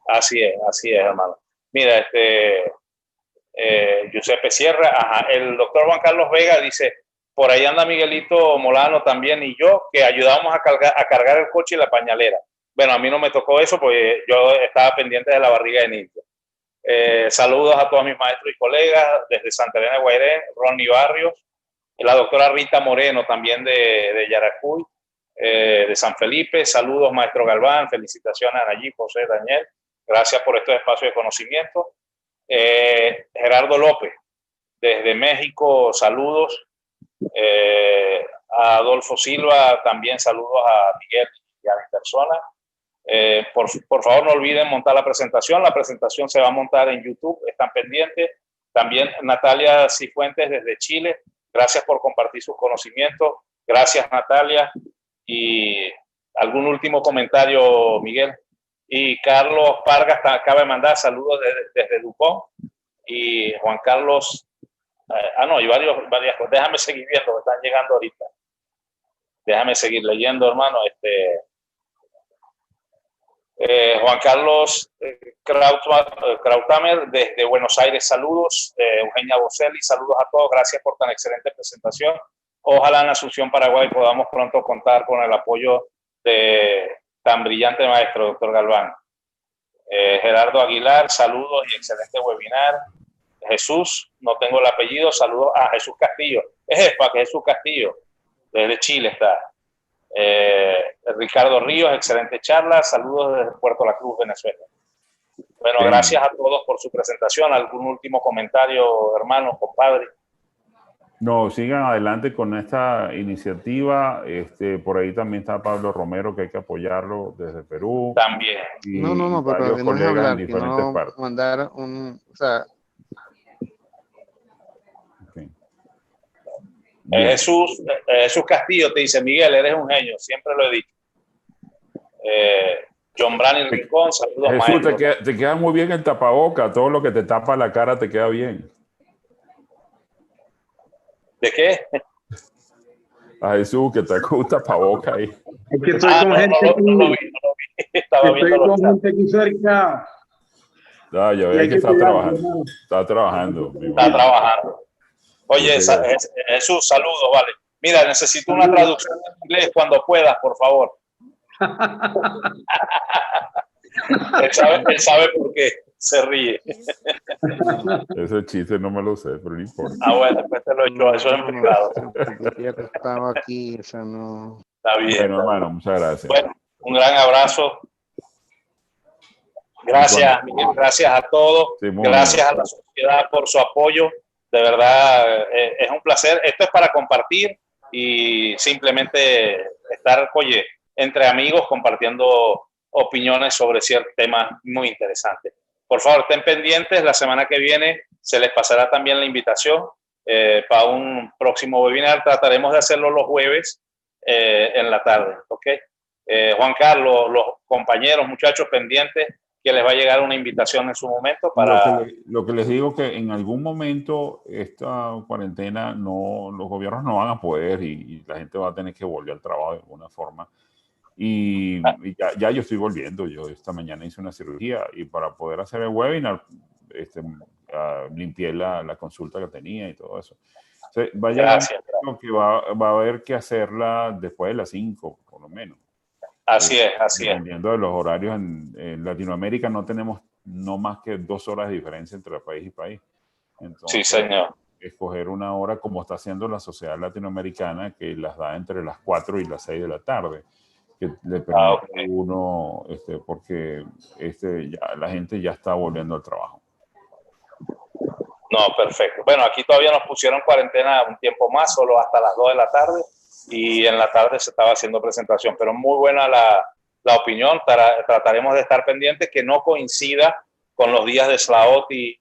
Así es, hermano. Mira, Giuseppe Sierra, ajá, el doctor Juan Carlos Vega dice, por ahí anda Miguelito Molano también y yo, que ayudamos a cargar el coche y la pañalera. Bueno, a mí no me tocó eso porque yo estaba pendiente de la barriga de niño. Saludos a todos mis maestros y colegas desde Santa Elena de Guairén, Ronnie Barrios, la doctora Rita Moreno también de Yaracuy, de San Felipe. Saludos, maestro Galván, felicitaciones a Nayib, José, Daniel. Gracias por estos espacios de conocimiento. Gerardo López, desde México, saludos. A Adolfo Silva, también saludos a Miguel y a mi persona. Por favor, no olviden montar la presentación. La presentación se va a montar en YouTube, están pendientes. También Natalia Cifuentes desde Chile. Gracias por compartir sus conocimientos. Gracias, Natalia. Y algún último comentario, Miguel. Y Carlos Pargas acaba de mandar saludos desde Dupont. Y Juan Carlos, y varias cosas. Déjame seguir viendo, me están llegando ahorita. Déjame seguir leyendo, hermano. Juan Carlos Krautamer desde Buenos Aires, saludos. Eugenia Bocelli, saludos a todos. Gracias por tan excelente presentación. Ojalá en Asunción, Paraguay, podamos pronto contar con el apoyo de tan brillante maestro, doctor Galván. Gerardo Aguilar, saludos y excelente webinar. Jesús, no tengo el apellido, saludos a Jesús Castillo. Es Jesús Castillo, desde Chile está. Ricardo Ríos, excelente charla, saludos desde Puerto La Cruz, Venezuela. Bueno, bien. Gracias a todos por su presentación. ¿Algún último comentario, hermano, compadre? No, sigan adelante con esta iniciativa. Por ahí también está Pablo Romero, que hay que apoyarlo desde Perú. También. No, pero no es hablar, que no partes. Mandar un... O sea... Okay. Jesús Castillo te dice, Miguel, eres un genio, siempre lo he dicho. John Brani Rincón, saludos. Jesús, te queda muy bien el tapaboca, todo lo que te tapa la cara te queda bien. ¿De qué? A Jesús, que te gusta tapaboca ahí. Es que estoy con gente aquí. No lo vi. Estaba viendo con gente aquí cerca. Ya veía que estaba trabajando. Está trabajando. Oye, Jesús, saludos, vale. Mira, necesito una traducción en inglés cuando puedas, por favor. Él sabe por qué se ríe. Ese chiste no me lo sé, pero no importa. Bueno, después te lo he hecho, eso en privado. Estaba aquí, o sea, no. Está bien. Bueno, hermano, muchas gracias. Bueno, un gran abrazo. Gracias, Miguel, gracias a todos. Sí, gracias a la sociedad por su apoyo. De verdad, es un placer. Esto es para compartir. y simplemente estar, oye, entre amigos compartiendo opiniones sobre ciertos temas muy interesantes. Por favor, estén pendientes, la semana que viene se les pasará también la invitación para un próximo webinar. Trataremos de hacerlo los jueves en la tarde, ¿ok? Juan Carlos, los compañeros, muchachos pendientes, que les va a llegar una invitación en su momento para... Lo que les digo que en algún momento esta cuarentena los gobiernos no van a poder y la gente va a tener que volver al trabajo de alguna forma. Y ya yo estoy volviendo. Yo esta mañana hice una cirugía y para poder hacer el webinar limpié la consulta que tenía y todo eso. O sea, va a llegar que va a haber que hacerla después de las 5, por lo menos. Así es. Dependiendo de los horarios, en Latinoamérica no tenemos no más que 2 horas de diferencia entre país y país. Entonces, sí, señor. Escoger una hora como está haciendo la sociedad latinoamericana, que las da entre las 4 y las 6 de la tarde, que le permite a uno, porque la gente ya está volviendo al trabajo. No, perfecto. Bueno, aquí todavía nos pusieron cuarentena un tiempo más, solo hasta las 2 de la tarde. Y en la tarde se estaba haciendo presentación, pero muy buena la opinión. Trataremos de estar pendientes que no coincida con los días de SLAOT y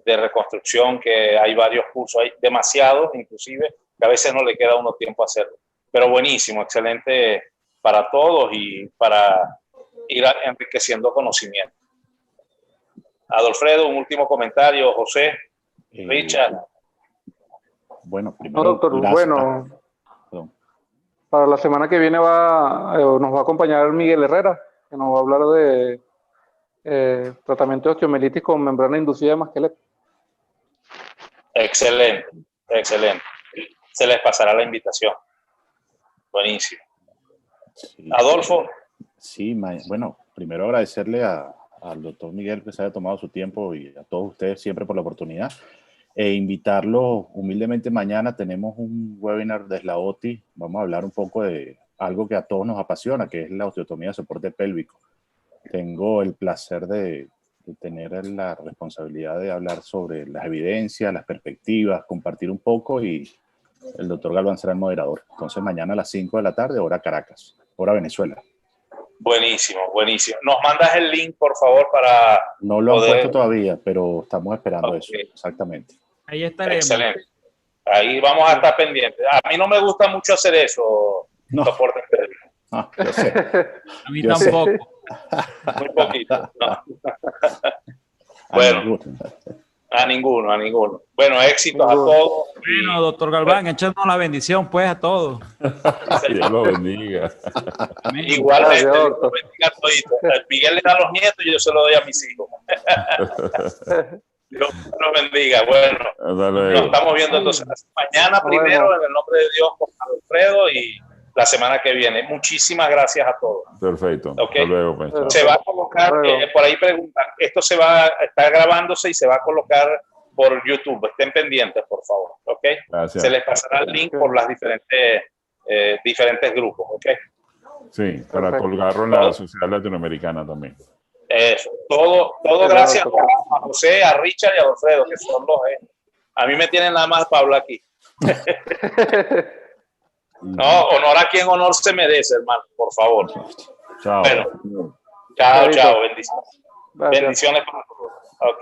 de reconstrucción, que hay varios cursos, hay demasiados inclusive, que a veces no le queda a uno tiempo a hacerlo. Pero buenísimo, excelente para todos y para ir enriqueciendo conocimiento. Adolfredo, un último comentario. José, Richard. Bueno, primero, no, doctor, bueno, para la semana que viene nos va a acompañar Miguel Herrera, que nos va a hablar de tratamiento de osteomielitis con membrana inducida de Masquelet. Excelente. Se les pasará la invitación. Buenísimo. Sí. Adolfo. Sí, bueno, primero agradecerle al doctor Miguel que se haya tomado su tiempo y a todos ustedes siempre por la oportunidad. Invitarlos humildemente. Mañana tenemos un webinar de SLAOTI. Vamos a hablar un poco de algo que a todos nos apasiona, que es la osteotomía de soporte pélvico. Tengo el placer de tener la responsabilidad de hablar sobre las evidencias, las perspectivas, compartir un poco, y el doctor Galván será el moderador. Entonces mañana a las 5 de la tarde, hora Caracas, hora Venezuela. Buenísimo. ¿Nos mandas el link, por favor, para No lo han puesto todavía, pero estamos esperando eso, exactamente. Ahí estaremos. Excelente. Ahí vamos a estar pendientes. A mí no me gusta mucho hacer eso, soporte pélvico. Yo sé. A mí tampoco. Muy poquito. No. Bueno, a ninguno. Bueno, éxitos a todos. Bueno, doctor Galván, échanos la bendición, pues, a todos. Dios lo bendiga. Igualmente, Dios lo bendiga a toditos. Miguel le da a los nietos y yo se lo doy a mis hijos. Dios los bendiga. Bueno, nos estamos viendo entonces mañana primero, en el nombre de Dios, con Alfredo, y la semana que viene. Muchísimas gracias a todos. Perfecto. Okay. Hasta luego, pues. Se va a colocar, por ahí preguntan, esto está grabándose y se va a colocar por YouTube. Estén pendientes, por favor. ¿Ok? Gracias. Se les pasará el link por las diferentes grupos. ¿Ok? Sí, para colgarlo en la sociedad latinoamericana también. Eso. Todo gracias a José, a Richard y a Alfredo, que son los... A mí me tienen nada más para hablar aquí. No, honor a quien honor se merece, hermano, por favor. Chao. Bueno, chao. Bendiciones. Bendiciones para todos. Ok.